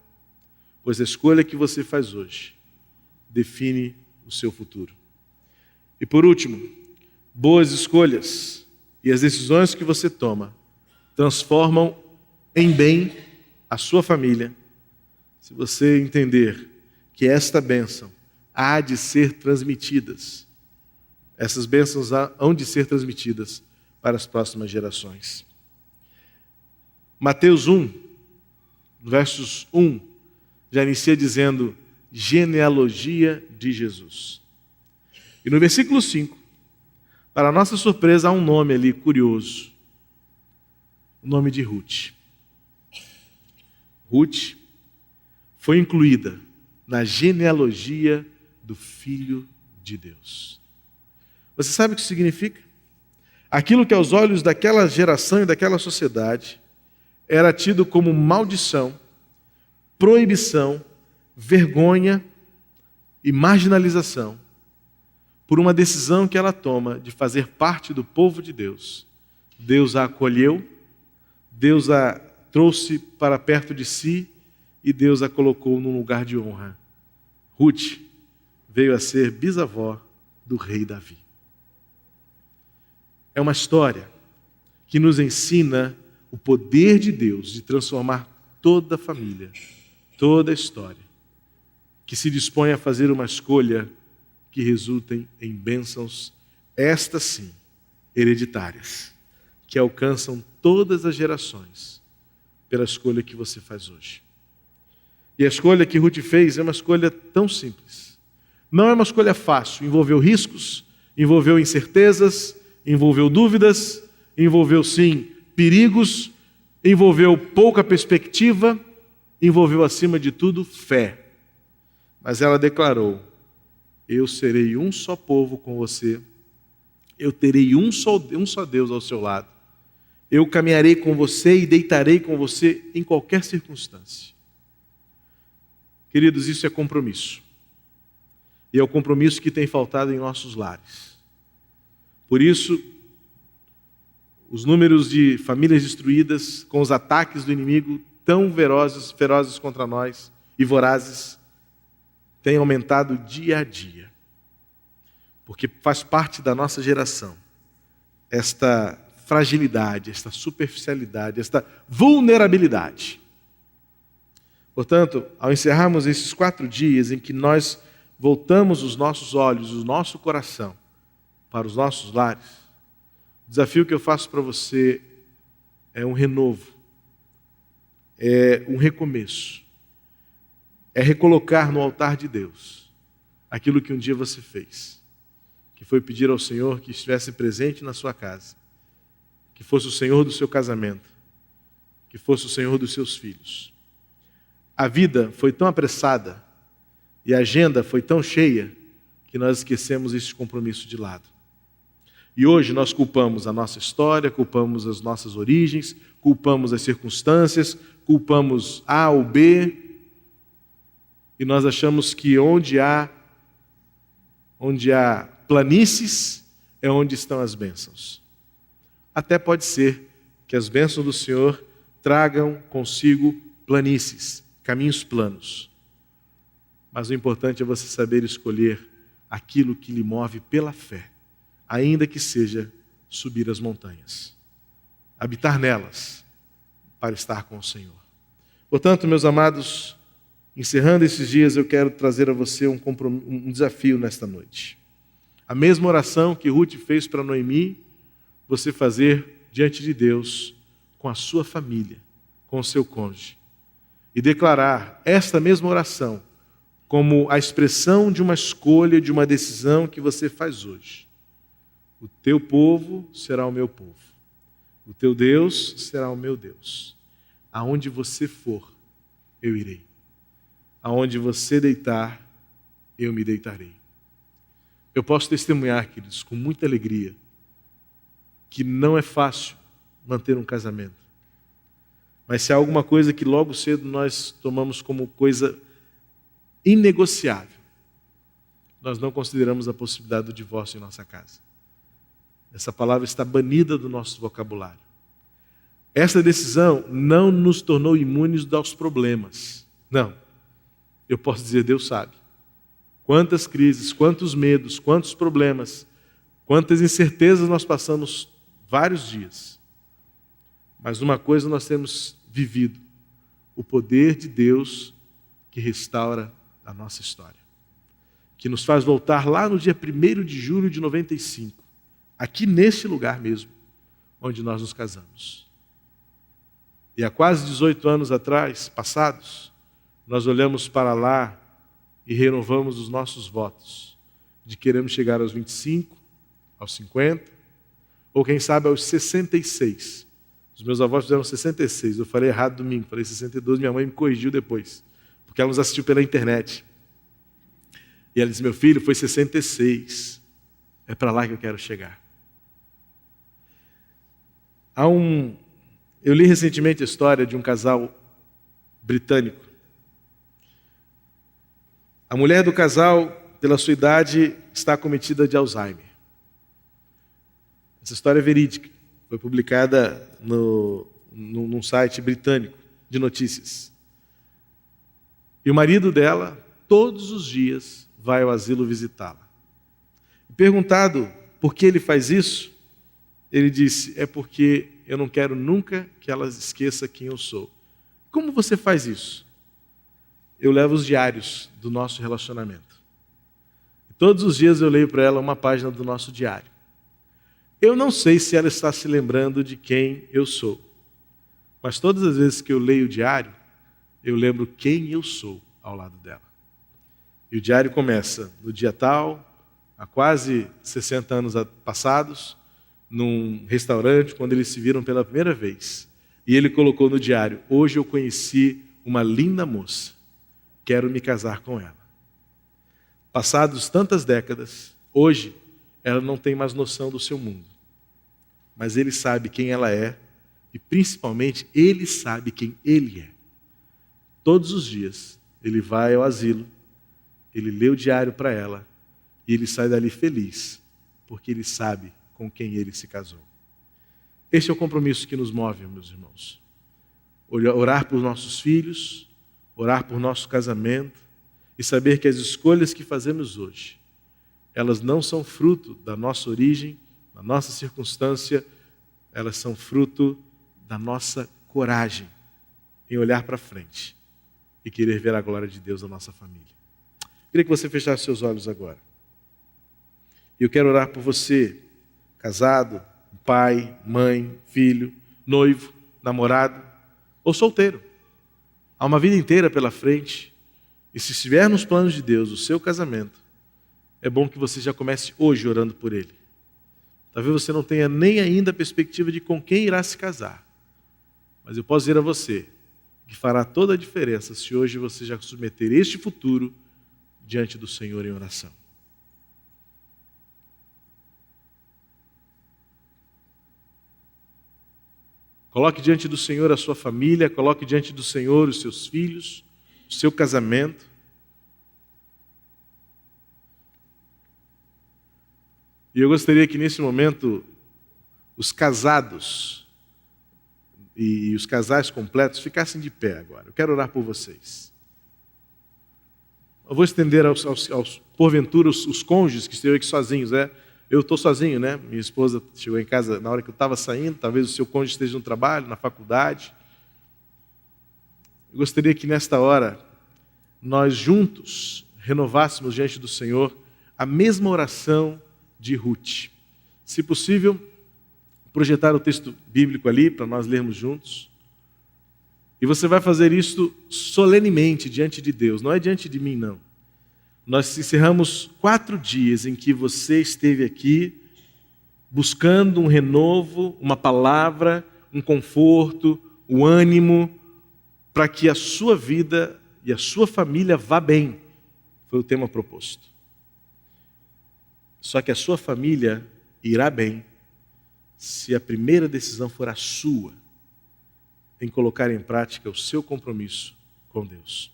pois a escolha que você faz hoje define o seu futuro. E por último, boas escolhas e as decisões que você toma transformam em bem a sua família, se você entender que esta bênção há de ser transmitidas, essas bênçãos hão de ser transmitidas para as próximas gerações. Mateus 1, versos 1, já inicia dizendo: genealogia de Jesus. E no versículo 5, para nossa surpresa, há um nome ali curioso, o nome de Ruth. Ruth foi incluída na genealogia do Filho de Deus. Você sabe o que significa? Aquilo que aos olhos daquela geração e daquela sociedade era tido como maldição, proibição, vergonha e marginalização, por uma decisão que ela toma de fazer parte do povo de Deus, Deus a acolheu, Deus a trouxe para perto de si e Deus a colocou num lugar de honra. Ruth veio a ser bisavó do rei Davi. É uma história que nos ensina o poder de Deus de transformar toda a família, toda a história, que se dispõe a fazer uma escolha que resultem em bênçãos, estas sim, hereditárias, que alcançam todas as gerações pela escolha que você faz hoje. E a escolha que Ruth fez é uma escolha tão simples. Não é uma escolha fácil, envolveu riscos, envolveu incertezas, envolveu dúvidas, envolveu sim perigos, envolveu pouca perspectiva, envolveu acima de tudo fé. Mas ela declarou: eu serei um só povo com você, eu terei um só Deus ao seu lado, eu caminharei com você e deitarei com você em qualquer circunstância. Queridos, isso é compromisso. E é o compromisso que tem faltado em nossos lares. Por isso, os números de famílias destruídas com os ataques do inimigo tão ferozes contra nós e vorazes têm aumentado dia a dia. Porque faz parte da nossa geração esta fragilidade, esta superficialidade, esta vulnerabilidade. Portanto, ao encerrarmos esses 4 dias em que nós voltamos os nossos olhos, o nosso coração para os nossos lares, o desafio que eu faço para você é um renovo, é um recomeço, é recolocar no altar de Deus aquilo que um dia você fez, que foi pedir ao Senhor que estivesse presente na sua casa, que fosse o Senhor do seu casamento, que fosse o Senhor dos seus filhos. A vida foi tão apressada e a agenda foi tão cheia que nós esquecemos esse compromisso de lado. E hoje nós culpamos a nossa história, culpamos as nossas origens, culpamos as circunstâncias, culpamos A ou B, e nós achamos que onde há planícies é onde estão as bênçãos. Até pode ser que as bênçãos do Senhor tragam consigo planícies, caminhos planos. Mas o importante é você saber escolher aquilo que lhe move pela fé, ainda que seja subir as montanhas, habitar nelas para estar com o Senhor. Portanto, meus amados, encerrando esses dias, eu quero trazer a você um desafio nesta noite. A mesma oração que Ruth fez para Noemi, você fazer diante de Deus, com a sua família, com o seu cônjuge, e declarar esta mesma oração como a expressão de uma escolha, de uma decisão que você faz hoje. O teu povo será o meu povo. O teu Deus será o meu Deus. Aonde você for, eu irei. Aonde você deitar, eu me deitarei. Eu posso testemunhar, queridos, com muita alegria, que não é fácil manter um casamento. Mas se há alguma coisa que logo cedo nós tomamos como coisa inegociável, nós não consideramos a possibilidade do divórcio em nossa casa. Essa palavra está banida do nosso vocabulário. Essa decisão não nos tornou imunes aos problemas. Não. Eu posso dizer, Deus sabe. Quantas crises, quantos medos, quantos problemas, quantas incertezas nós passamos vários dias. Mas uma coisa nós temos vivido: o poder de Deus que restaura a nossa história, que nos faz voltar lá no dia 1º de julho de 95, aqui nesse lugar mesmo, onde nós nos casamos. E há quase 18 anos atrás, passados, nós olhamos para lá e renovamos os nossos votos, de queremos chegar aos 25, aos 50, ou quem sabe aos 66. Os meus avós fizeram 66, eu falei errado domingo, falei 62, minha mãe me corrigiu depois, porque ela nos assistiu pela internet. E ela disse, meu filho, foi 66, é para lá que eu quero chegar. Eu li recentemente a história de um casal britânico. A mulher do casal pela sua idade, está acometida de Alzheimer. Essa história é verídica. Foi publicada num site britânico de notícias. E o marido dela, todos os dias, vai ao asilo visitá-la. Perguntado por que ele faz isso, ele disse: é porque eu não quero nunca que ela esqueça quem eu sou. Como você faz isso? Eu levo os diários do nosso relacionamento. Todos os dias eu leio para ela uma página do nosso diário. Eu não sei se ela está se lembrando de quem eu sou, mas todas as vezes que eu leio o diário, eu lembro quem eu sou ao lado dela. E o diário começa no dia tal, há quase 60 anos passados, num restaurante, quando eles se viram pela primeira vez. E ele colocou no diário: hoje eu conheci uma linda moça, quero me casar com ela. Passados tantas décadas, hoje ela não tem mais noção do seu mundo. Mas ele sabe quem ela é e, principalmente, ele sabe quem ele é. Todos os dias, ele vai ao asilo, ele lê o diário para ela e ele sai dali feliz, porque ele sabe com quem ele se casou. Este é o compromisso que nos move, meus irmãos. Orar por nossos filhos, orar por nosso casamento e saber que as escolhas que fazemos hoje, elas não são fruto da nossa origem, da nossa circunstância, elas são fruto da nossa coragem em olhar para frente e querer ver a glória de Deus na nossa família. Queria que você fechasse seus olhos agora. E eu quero orar por você, casado, pai, mãe, filho, noivo, namorado ou solteiro. Há uma vida inteira pela frente e se estiver nos planos de Deus o seu casamento, é bom que você já comece hoje orando por ele. Talvez você não tenha nem ainda a perspectiva de com quem irá se casar. Mas eu posso dizer a você que fará toda a diferença se hoje você já submeter este futuro diante do Senhor em oração. Coloque diante do Senhor a sua família, coloque diante do Senhor os seus filhos, o seu casamento. E eu gostaria que nesse momento os casados e os casais completos ficassem de pé agora. Eu quero orar por vocês. Eu vou estender porventura, os cônjuges que estejam aqui sozinhos. Eu estou sozinho, né? Minha esposa chegou em casa na hora que eu estava saindo. Talvez o seu cônjuge esteja no trabalho, na faculdade. Eu gostaria que nesta hora nós juntos renovássemos diante do Senhor a mesma oração de Ruth. Se possível, projetar o texto bíblico ali para nós lermos juntos. E você vai fazer isso solenemente diante de Deus, não é diante de mim, não. Nós encerramos 4 dias em que você esteve aqui buscando um renovo, uma palavra, um conforto, o ânimo, para que a sua vida e a sua família vá bem. Foi o tema proposto. Só que a sua família irá bem se a primeira decisão for a sua em colocar em prática o seu compromisso com Deus.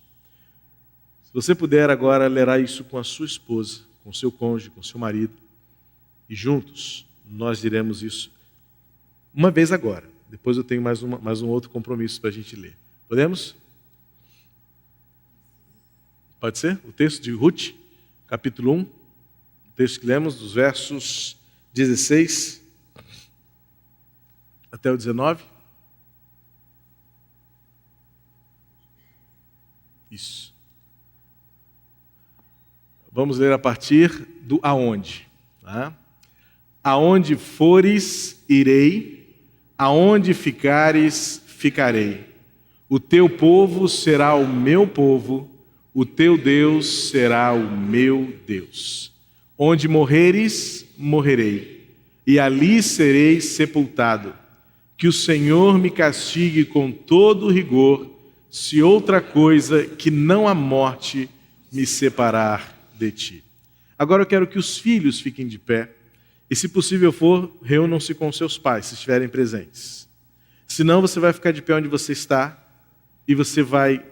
Se você puder agora ler isso com a sua esposa, com o seu cônjuge, com o seu marido, e juntos nós diremos isso uma vez agora. Depois eu tenho mais um outro compromisso para a gente ler. Podemos? Pode ser? O texto de Ruth, capítulo 1, o texto que lemos dos versos 16 até o 19. Isso. Vamos ler a partir do aonde. Tá? Aonde fores, irei, aonde ficares, ficarei. O teu povo será o meu povo, o teu Deus será o meu Deus. Onde morreres, morrerei, e ali serei sepultado. Que o Senhor me castigue com todo rigor, se outra coisa que não a morte me separar de ti. Agora eu quero que os filhos fiquem de pé, e se possível for, reúnam-se com seus pais, se estiverem presentes. Senão você vai ficar de pé onde você está, e você vai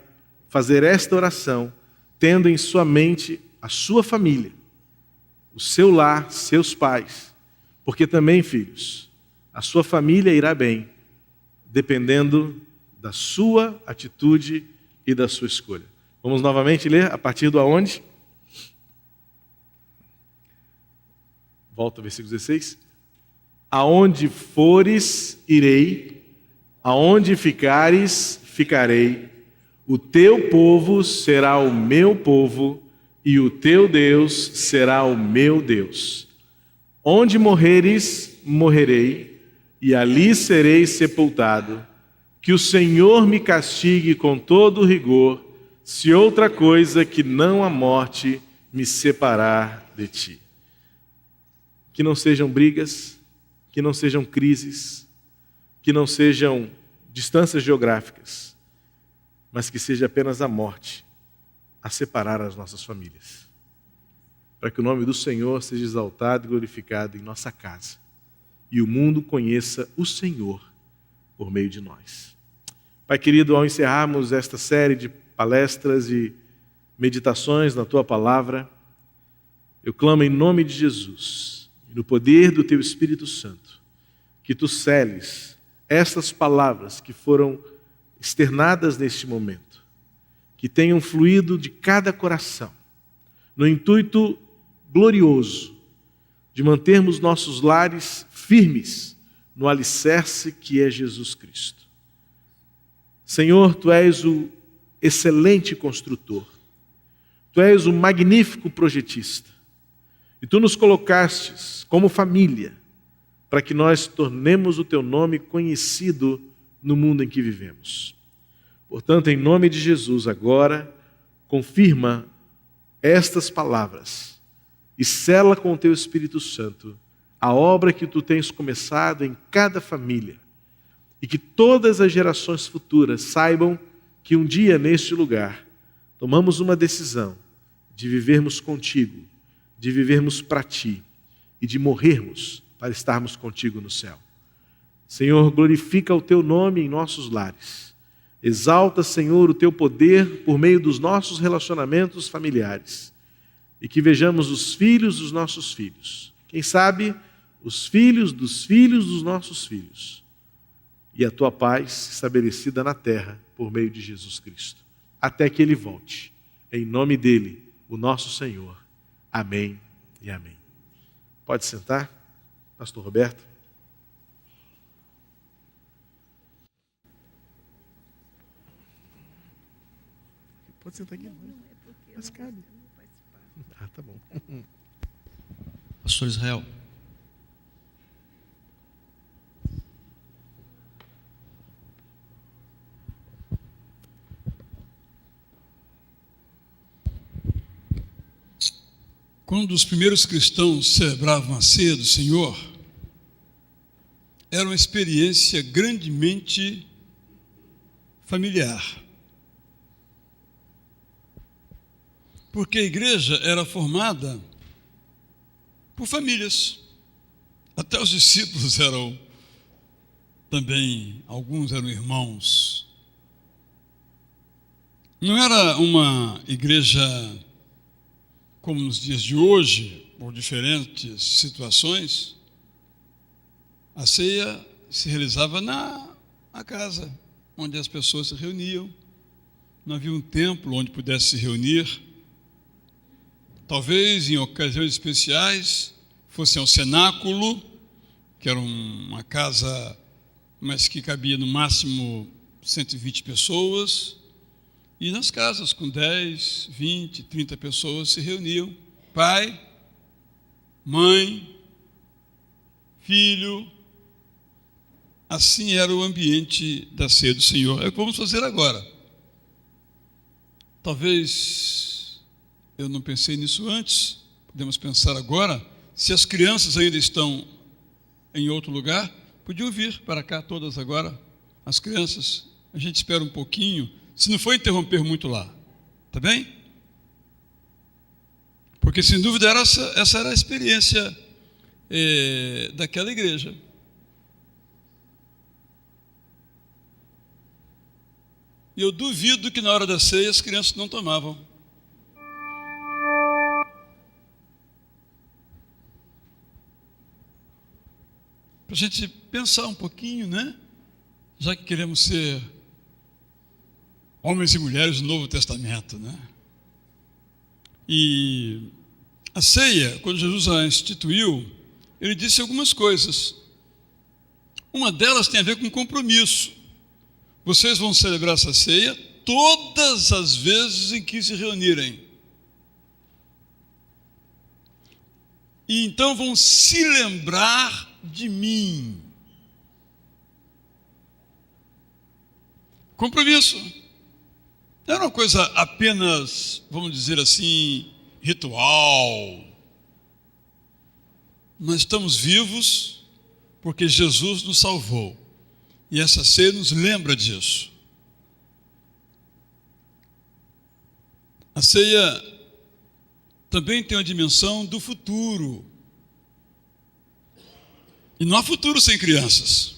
fazer esta oração, tendo em sua mente a sua família, o seu lar, seus pais, porque também, filhos, a sua família irá bem, dependendo da sua atitude e da sua escolha. Vamos novamente ler a partir do aonde? Volta ao versículo 16. Aonde fores, irei, aonde ficares, ficarei. O teu povo será o meu povo, e o teu Deus será o meu Deus. Onde morreres, morrerei, e ali serei sepultado. Que o Senhor me castigue com todo rigor, se outra coisa que não a morte me separar de ti. Que não sejam brigas, que não sejam crises, que não sejam distâncias geográficas, mas que seja apenas a morte a separar as nossas famílias. Para que o nome do Senhor seja exaltado e glorificado em nossa casa e o mundo conheça o Senhor por meio de nós. Pai querido, ao encerrarmos esta série de palestras e meditações na Tua Palavra, eu clamo em nome de Jesus e no poder do Teu Espírito Santo, que Tu seles estas palavras que foram externadas neste momento, que tenham fluído de cada coração, no intuito glorioso de mantermos nossos lares firmes no alicerce que é Jesus Cristo. Senhor, Tu és o excelente construtor, Tu és o magnífico projetista, e Tu nos colocastes como família para que nós tornemos o Teu nome conhecido no mundo em que vivemos. Portanto, em nome de Jesus, agora, confirma estas palavras e sela com o Teu Espírito Santo a obra que Tu tens começado em cada família, e que todas as gerações futuras saibam que um dia neste lugar tomamos uma decisão de vivermos contigo, de vivermos para Ti e de morrermos para estarmos contigo no céu. Senhor, glorifica o Teu nome em nossos lares. Exalta, Senhor, o Teu poder por meio dos nossos relacionamentos familiares e que vejamos os filhos dos nossos filhos. Quem sabe, os filhos dos nossos filhos. E a Tua paz estabelecida na terra por meio de Jesus Cristo, até que Ele volte. Em nome dEle, o nosso Senhor. Amém e amém. Pode sentar, Pastor Roberto. Pode sentar aqui. Mas cabe. Ah, tá bom. Pastor Israel. Quando os primeiros cristãos celebravam a ceia do Senhor, era uma experiência grandemente familiar. Porque a igreja era formada por famílias. Até os discípulos eram também, alguns eram irmãos. Não era uma igreja como nos dias de hoje, por diferentes situações. A ceia se realizava na casa, onde as pessoas se reuniam. Não havia um templo onde pudesse se reunir. Talvez em ocasiões especiais fosse ao cenáculo, que era uma casa, mas que cabia no máximo 120 pessoas. E nas casas com 10, 20, 30 pessoas se reuniam. Pai, mãe, filho. Assim era o ambiente da ceia do Senhor. É o que vamos fazer agora. Talvez eu não pensei nisso antes. Podemos pensar agora. Se as crianças ainda estão em outro lugar, podiam vir para cá todas agora. As crianças, a gente espera um pouquinho. Se não for interromper muito lá, tá bem? Porque sem dúvida essa era a experiência daquela igreja. E eu duvido que na hora da ceia as crianças não tomavam. a gente pensar um pouquinho, né? Já que queremos ser homens e mulheres do Novo Testamento, né? E a ceia, quando Jesus a instituiu, ele disse algumas coisas. Uma delas tem a ver com compromisso. Vocês vão celebrar essa ceia todas as vezes em que se reunirem. E então vão se lembrar de mim. Compromisso. Não era uma coisa apenas, vamos dizer assim, ritual. Nós estamos vivos porque Jesus nos salvou. E essa ceia nos lembra disso. A ceia também tem uma dimensão do futuro. E não há futuro sem crianças.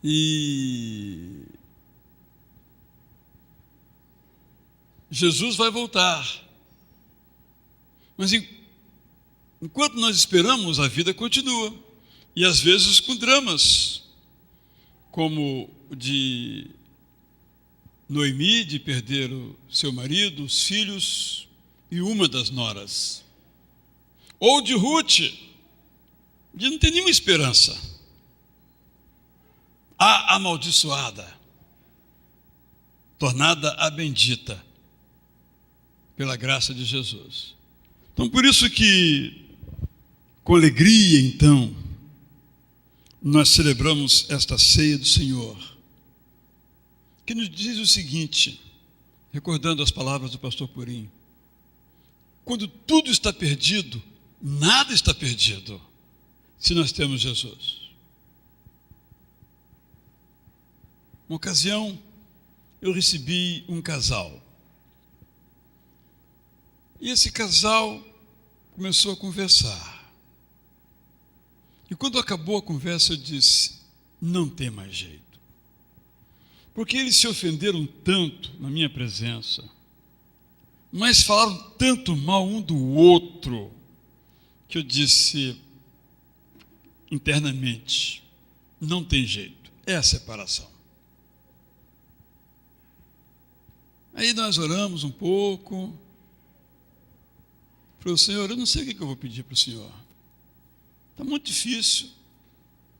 E Jesus vai voltar. Mas enquanto nós esperamos, a vida continua. E às vezes com dramas, como o de Noemi, de perder o seu marido, os filhos e uma das noras. Ou de Ruth, de não ter nenhuma esperança. A amaldiçoada, tornada a bendita, pela graça de Jesus. Então, por isso que, com alegria, então, nós celebramos esta ceia do Senhor, que nos diz o seguinte, recordando as palavras do pastor Purim: quando tudo está perdido, nada está perdido, se nós temos Jesus. Uma ocasião, eu recebi um casal. E esse casal começou a conversar. E quando acabou a conversa, eu disse: não tem mais jeito. Porque eles se ofenderam tanto na minha presença, mas falaram tanto mal um do outro, que eu disse internamente: não tem jeito, é a separação. Aí nós oramos um pouco. Falei: Senhor, eu não sei o que eu vou pedir para o Senhor. Está muito difícil.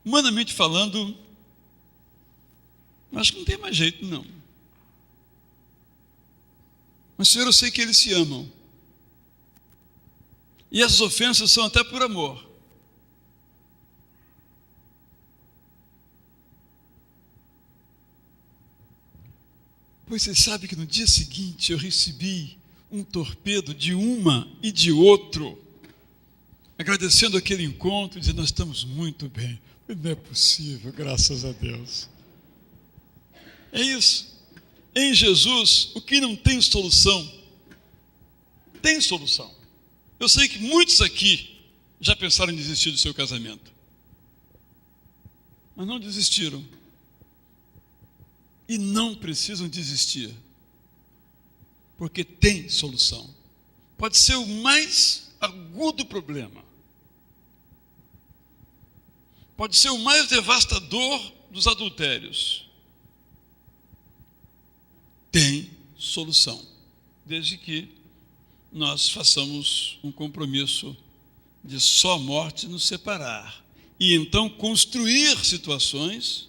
Humanamente falando, acho que não tem mais jeito, não. Mas, Senhor, eu sei que eles se amam. E essas ofensas são até por amor. Pois você sabe que no dia seguinte eu recebi um torpedo de uma e de outro, agradecendo aquele encontro, dizendo: nós estamos muito bem. Não é possível, graças a Deus. É isso. Em Jesus, o que não tem solução, tem solução. Eu sei que muitos aqui já pensaram em desistir do seu casamento, mas não desistiram. E não precisam desistir, porque tem solução. Pode ser o mais agudo problema, pode ser o mais devastador dos adultérios. Tem solução, desde que nós façamos um compromisso de só a morte nos separar, e então construir situações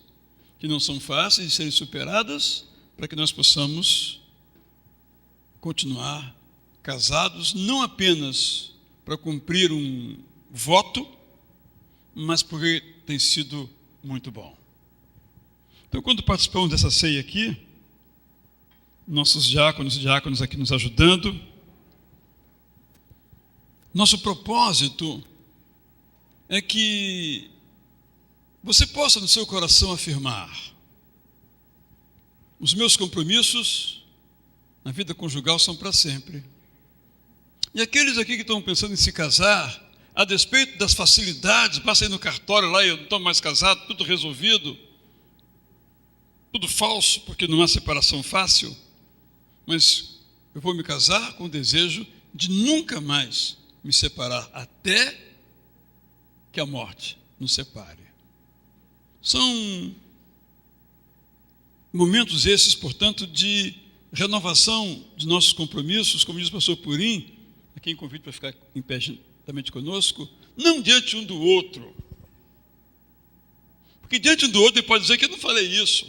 que não são fáceis de serem superadas, para que nós possamos continuar casados, não apenas para cumprir um voto, mas porque tem sido muito bom. Então, quando participamos dessa ceia aqui, nossos diáconos e diáconas aqui nos ajudando, nosso propósito é que você possa no seu coração afirmar: os meus compromissos na vida conjugal são para sempre. E aqueles aqui que estão pensando em se casar, a despeito das facilidades, basta ir no cartório lá e eu não estou mais casado, tudo resolvido, tudo falso, porque não há separação fácil, mas eu vou me casar com o desejo de nunca mais me separar, até que a morte nos separe. São momentos esses, portanto, de renovação de nossos compromissos, como diz o pastor Purim, a quem convido para ficar em pé juntamente conosco, não diante um do outro. Porque diante um do outro ele pode dizer que eu não falei isso,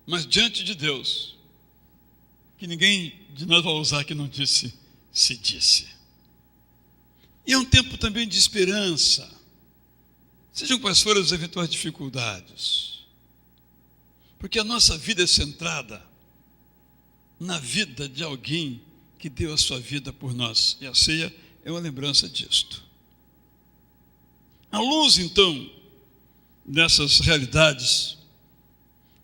mas diante de Deus, que ninguém de nós vai usar que não disse, se disse. E é um tempo também de esperança, sejam quais forem as eventuais dificuldades, porque a nossa vida é centrada na vida de alguém que deu a sua vida por nós, e a ceia é uma lembrança disto. À luz, então, dessas realidades,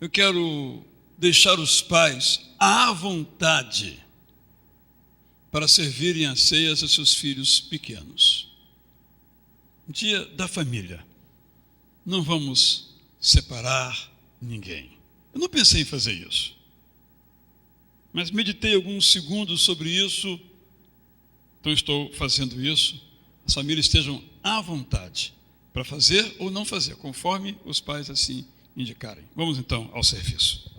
eu quero deixar os pais à vontade para servirem a ceias a seus filhos pequenos. Dia da família. Não vamos separar ninguém. Eu não pensei em fazer isso, mas meditei alguns segundos sobre isso, então estou fazendo isso. As famílias estejam à vontade para fazer ou não fazer, conforme os pais assim indicarem. Vamos então ao serviço.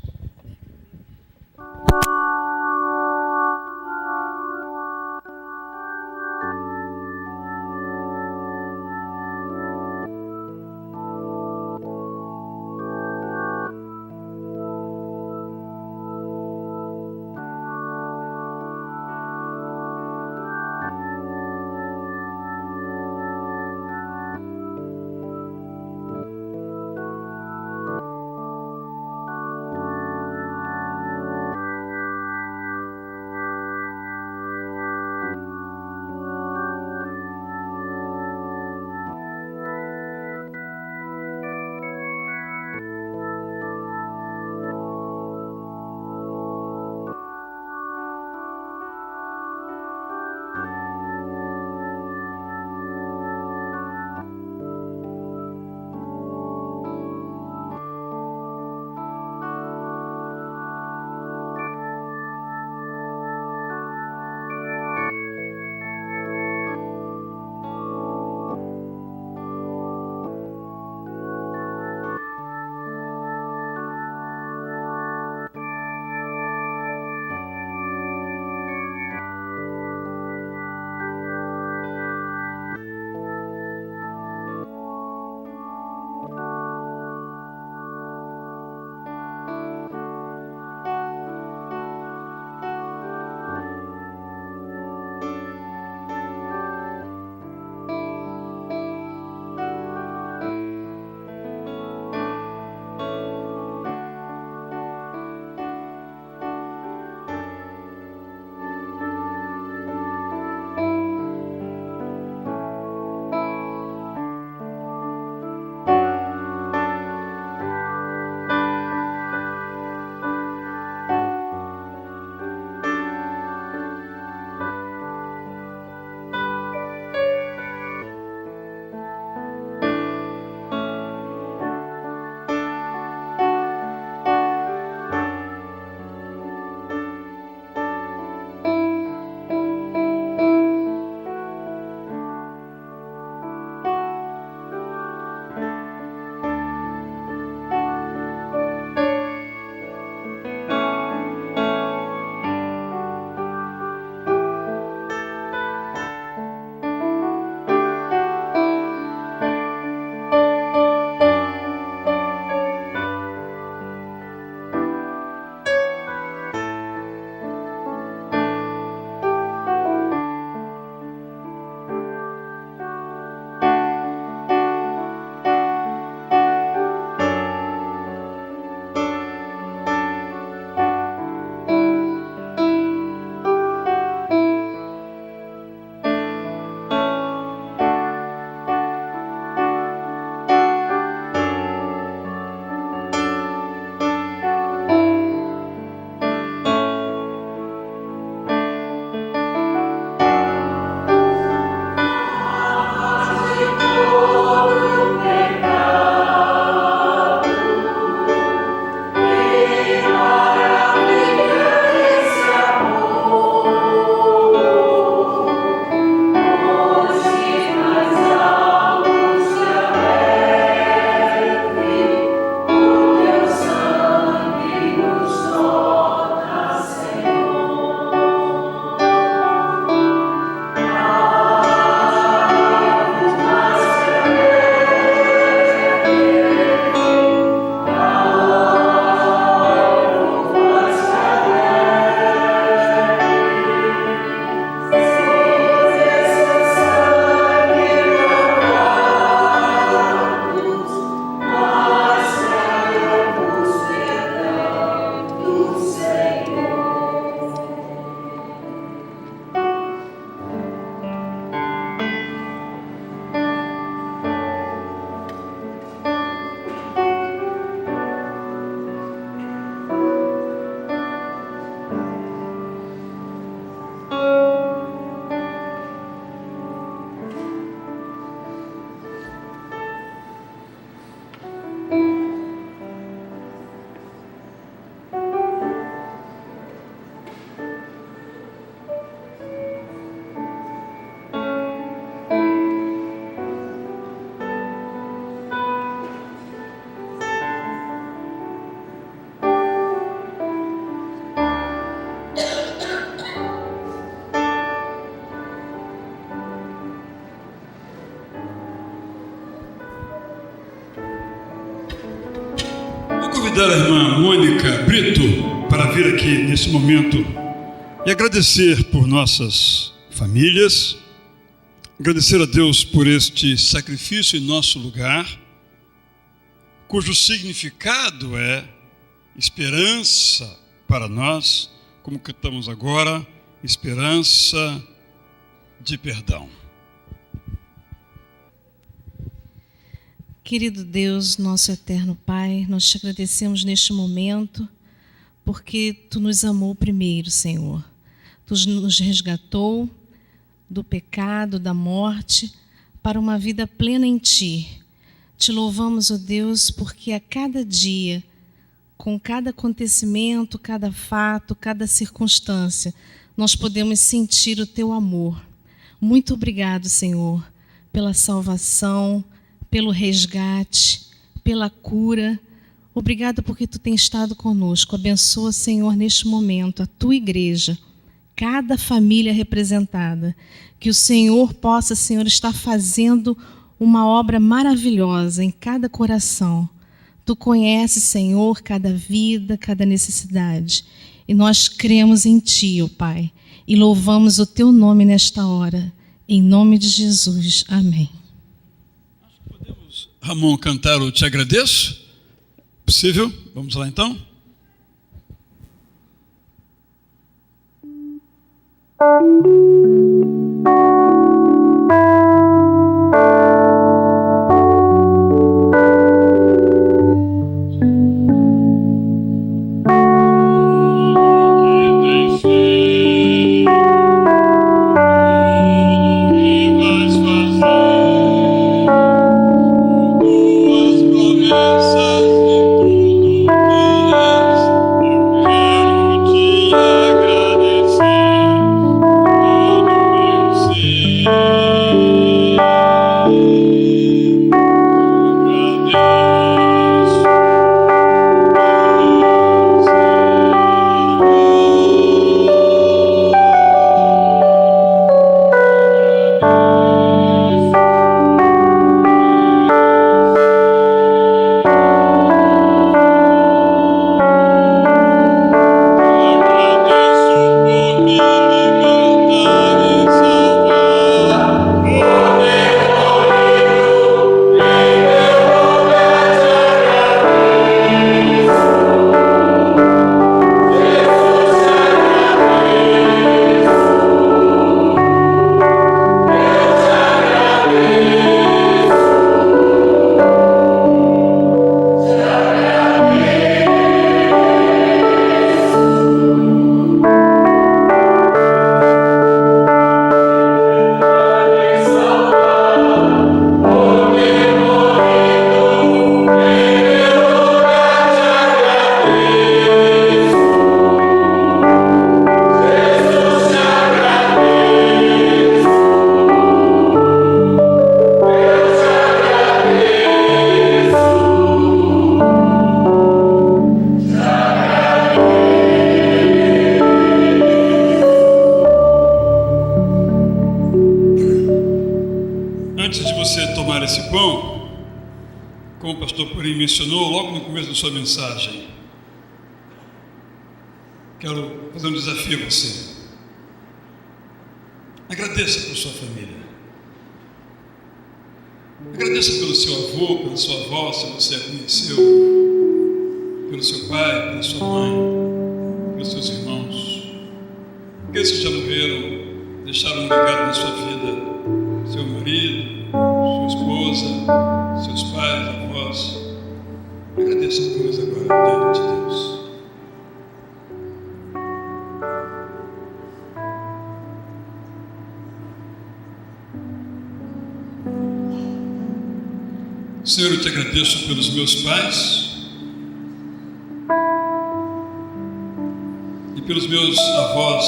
convidar a irmã Mônica Brito para vir aqui nesse momento e agradecer por nossas famílias, agradecer a Deus por este sacrifício em nosso lugar, cujo significado é esperança para nós, como cantamos agora, esperança de perdão. Querido Deus, nosso eterno Pai, nós te agradecemos neste momento, porque Tu nos amou primeiro, Senhor. Tu nos resgatou do pecado, da morte, para uma vida plena em Ti. Te louvamos, ó Deus, porque a cada dia, com cada acontecimento, cada fato, cada circunstância, nós podemos sentir o Teu amor. Muito obrigado, Senhor, pela salvação, pelo resgate, pela cura. Obrigado porque Tu tens estado conosco. Abençoa, Senhor, neste momento, a Tua igreja, cada família representada. Que o Senhor possa, Senhor, estar fazendo uma obra maravilhosa em cada coração. Tu conheces, Senhor, cada vida, cada necessidade. E nós cremos em Ti, ó Pai, e louvamos o Teu nome nesta hora. Em nome de Jesus. Amém. Ramon cantar o Te Agradeço? Possível? Vamos lá então? Mencionou logo no começo da sua mensagem. Quero fazer um desafio a você. Agradeça por sua família. Agradeça pelo seu avô, pela sua avó, se você a conheceu, pelo seu pai, pela sua mãe, pelos seus irmãos. Aqueles que já morreram, deixaram um legado na sua vida. Seu marido, sua esposa, seus pais, avós. Agradeça por eles agora, diante de Deus. Senhor, eu te agradeço pelos meus pais e pelos meus avós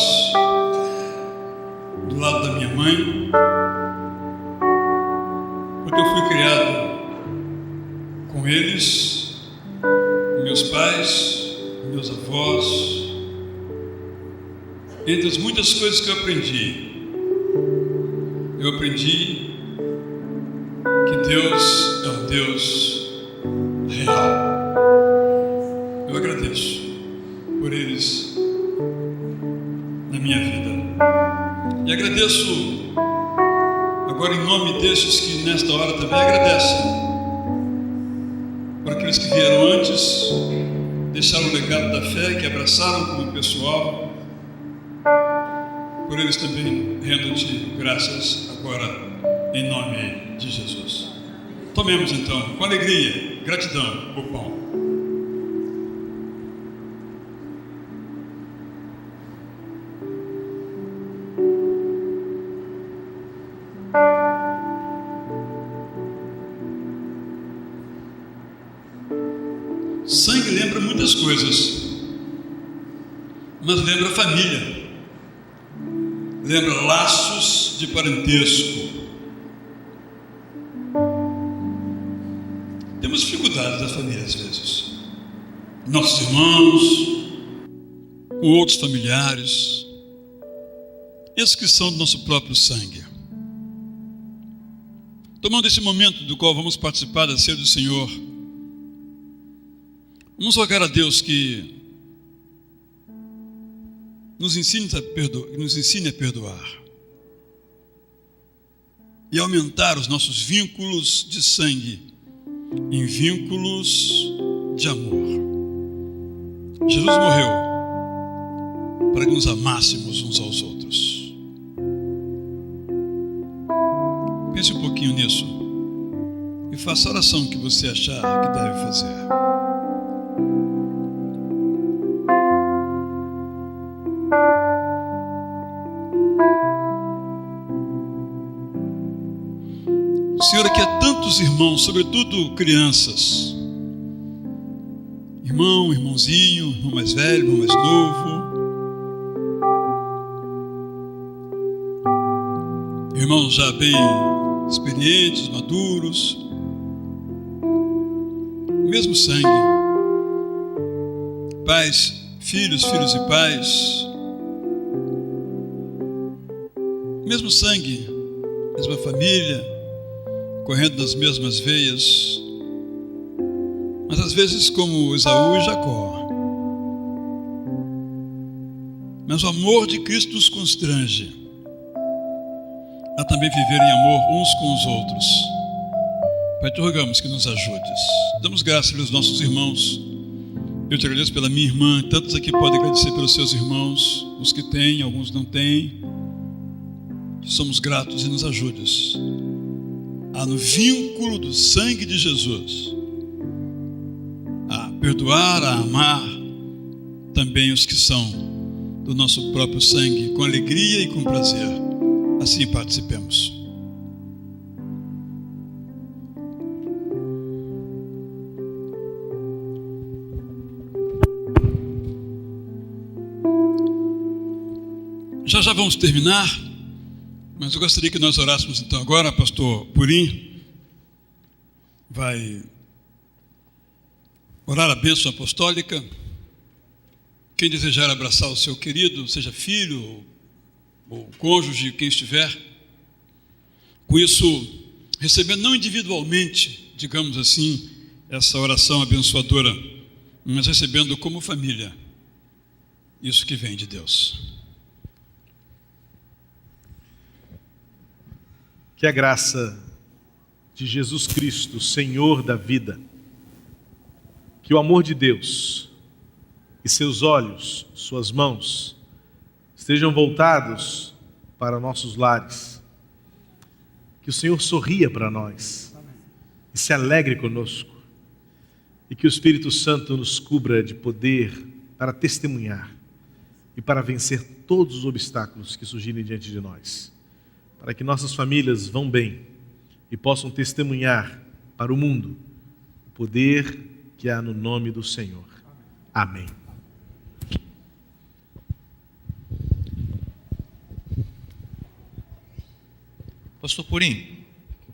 do lado da minha mãe, porque eu fui criado com eles. Meus pais, meus avós, entre as muitas coisas que eu aprendi que Deus é um Deus real. agradeço por eles na minha vida. E agradeço agora em nome destes que nesta hora também agradecem, por aqueles que vieram antes, deixaram o legado da fé, que abraçaram como pessoal. Por eles também rendo-te graças agora em nome de Jesus. Tomemos então com alegria, gratidão, o pão. Sangue lembra muitas coisas, mas lembra família, lembra laços de parentesco. Temos dificuldades da família às vezes, nossos irmãos, com outros familiares, esses que são do nosso próprio sangue. Tomando esse momento do qual vamos participar da ceia do Senhor, vamos rogar a Deus que nos ensine a perdoar e aumentar os nossos vínculos de sangue em vínculos de amor. Jesus morreu para que nos amássemos uns aos outros. Pense um pouquinho nisso e faça a oração que você achar que deve fazer. Senhor, aqui há tantos irmãos, sobretudo crianças. Irmão, irmãozinho, irmão mais velho, irmão mais novo. Irmãos já bem experientes, maduros. O mesmo sangue. Pais, filhos, filhos e pais. O mesmo sangue, mesma família, correndo nas mesmas veias, mas às vezes como Esaú e Jacó. Mas o amor de Cristo nos constrange a também viver em amor uns com os outros. Pai, te rogamos que nos ajudes. Damos graças pelos nossos irmãos. Eu te agradeço pela minha irmã. Tantos aqui podem agradecer pelos seus irmãos, os que têm, alguns não têm. Somos gratos e nos ajudes no vínculo do sangue de Jesus, a perdoar, a amar também os que são do nosso próprio sangue, com alegria e com prazer. Assim participemos. Já vamos terminar. Mas eu gostaria que nós orássemos então agora. Pastor Purim vai orar a bênção apostólica. Quem desejar abraçar o seu querido, seja filho ou cônjuge, quem estiver, com isso, recebendo não individualmente, digamos assim, essa oração abençoadora, mas recebendo como família isso que vem de Deus. Que a graça de Jesus Cristo, Senhor da vida, que o amor de Deus e seus olhos, suas mãos, estejam voltados para nossos lares, que o Senhor sorria para nós e se alegre conosco, e que o Espírito Santo nos cubra de poder para testemunhar e para vencer todos os obstáculos que surgirem diante de nós, para que nossas famílias vão bem e possam testemunhar para o mundo o poder que há no nome do Senhor. Amém. Pastor Purim,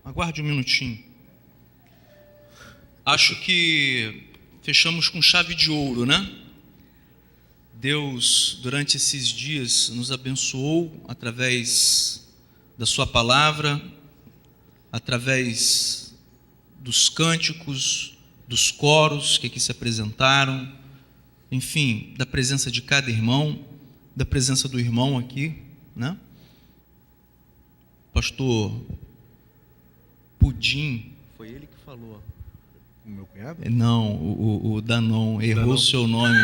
aguarde um minutinho. Acho que fechamos com chave de ouro, né? Deus, durante esses dias, nos abençoou através da sua palavra, através dos cânticos, dos coros que aqui se apresentaram, enfim, da presença de cada irmão, da presença do irmão aqui, né? Pastor Pudim, foi ele que falou. O meu cunhado? Não, o Danon errou Danon. o seu nome,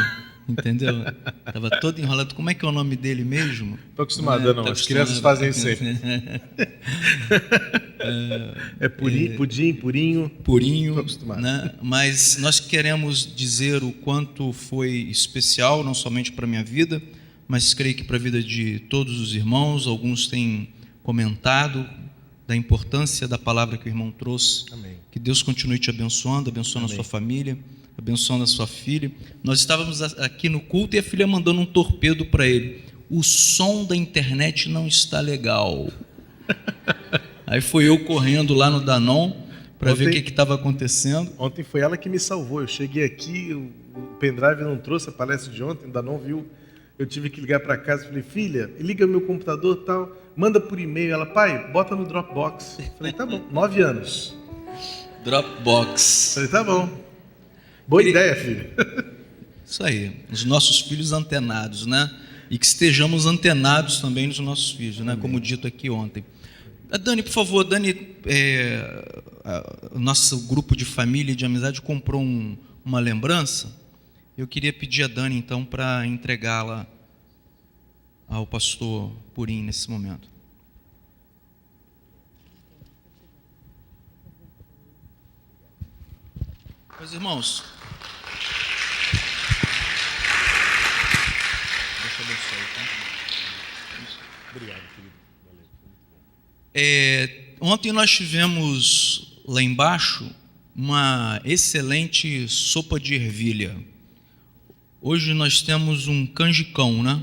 entendeu? Estava todo enrolado. Como é que é o nome dele mesmo? Estou acostumado, não. Tá As crianças fazem isso sempre. É pudim, purinho. Purinho, Estou acostumado. né? Mas nós queremos dizer o quanto foi especial, não somente para a minha vida, mas creio que para a vida de todos os irmãos. Alguns têm comentado da importância da palavra que o irmão trouxe. Amém. Que Deus continue te abençoando, abençoando a sua família, abençoando a sua filha. Nós estávamos aqui no culto e a filha mandando um torpedo para ele. O som da internet não está legal. Aí foi eu correndo lá no Danon para ver o que estava acontecendo. Ontem foi ela que me salvou. Eu cheguei aqui, o pendrive não trouxe a palestra de ontem, ainda não viu. Eu tive que ligar para casa, falei, filha, liga meu computador e tal, manda por e-mail. Ela, pai, bota no Dropbox. Falei, tá bom, 9 anos. Dropbox. Falei, tá bom. Boa ideia, filho. Isso aí, os nossos filhos antenados, né? E que estejamos antenados também nos nossos filhos, né? Como dito aqui ontem. Dani, por favor, Dani, o nosso grupo de família e de amizade comprou uma lembrança. Eu queria pedir a Dani, então, para entregá-la ao pastor Purim nesse momento. Meus irmãos, Deus te abençoe, tá? Obrigado, querido. Ontem nós tivemos lá embaixo uma excelente sopa de ervilha. Hoje nós temos um canjicão, né?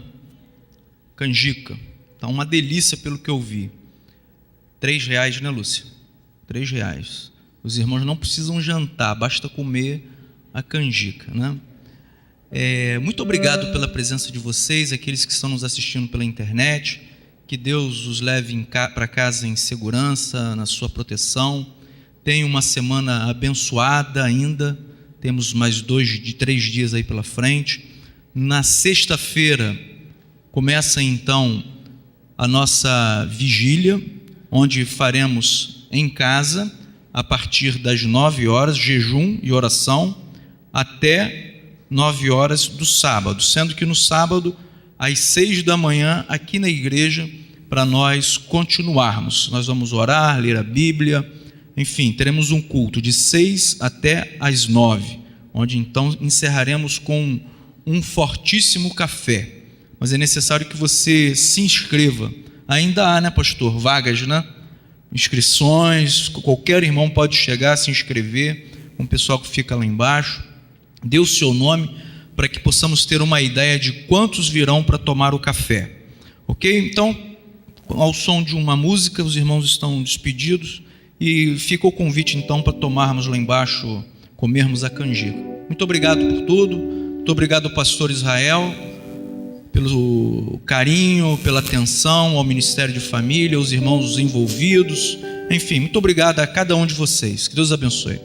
Canjica. Tá uma delícia pelo que eu vi. R$3, né, Lúcia? R$3. Os irmãos não precisam jantar, basta comer a canjica, né? Muito obrigado pela presença de vocês, aqueles que estão nos assistindo pela internet. Que Deus os leve para casa em segurança, na sua proteção. Tenha uma semana abençoada ainda. Temos mais 3 dias aí pela frente. Na sexta-feira começa então a nossa vigília, onde faremos em casa, a partir das 9 horas, jejum e oração, até 9 horas do sábado, sendo que no sábado, às 6 da manhã, aqui na igreja, para nós continuarmos. Nós vamos orar, ler a Bíblia, enfim, teremos um culto de 6 até às 9, onde então encerraremos com um fortíssimo café. Mas é necessário que você se inscreva. Ainda há, né, pastor? Vagas, né? Inscrições, qualquer irmão pode chegar, se inscrever, com o pessoal que fica lá embaixo. Dê o seu nome para que possamos ter uma ideia de quantos virão para tomar o café. Ok? Então, ao som de uma música, os irmãos estão despedidos e fica o convite então para tomarmos lá embaixo, comermos a canjica. Muito obrigado por tudo. Muito obrigado ao pastor Israel pelo carinho, pela atenção ao Ministério de Família, aos irmãos envolvidos. Enfim, muito obrigado a cada um de vocês. Que Deus abençoe.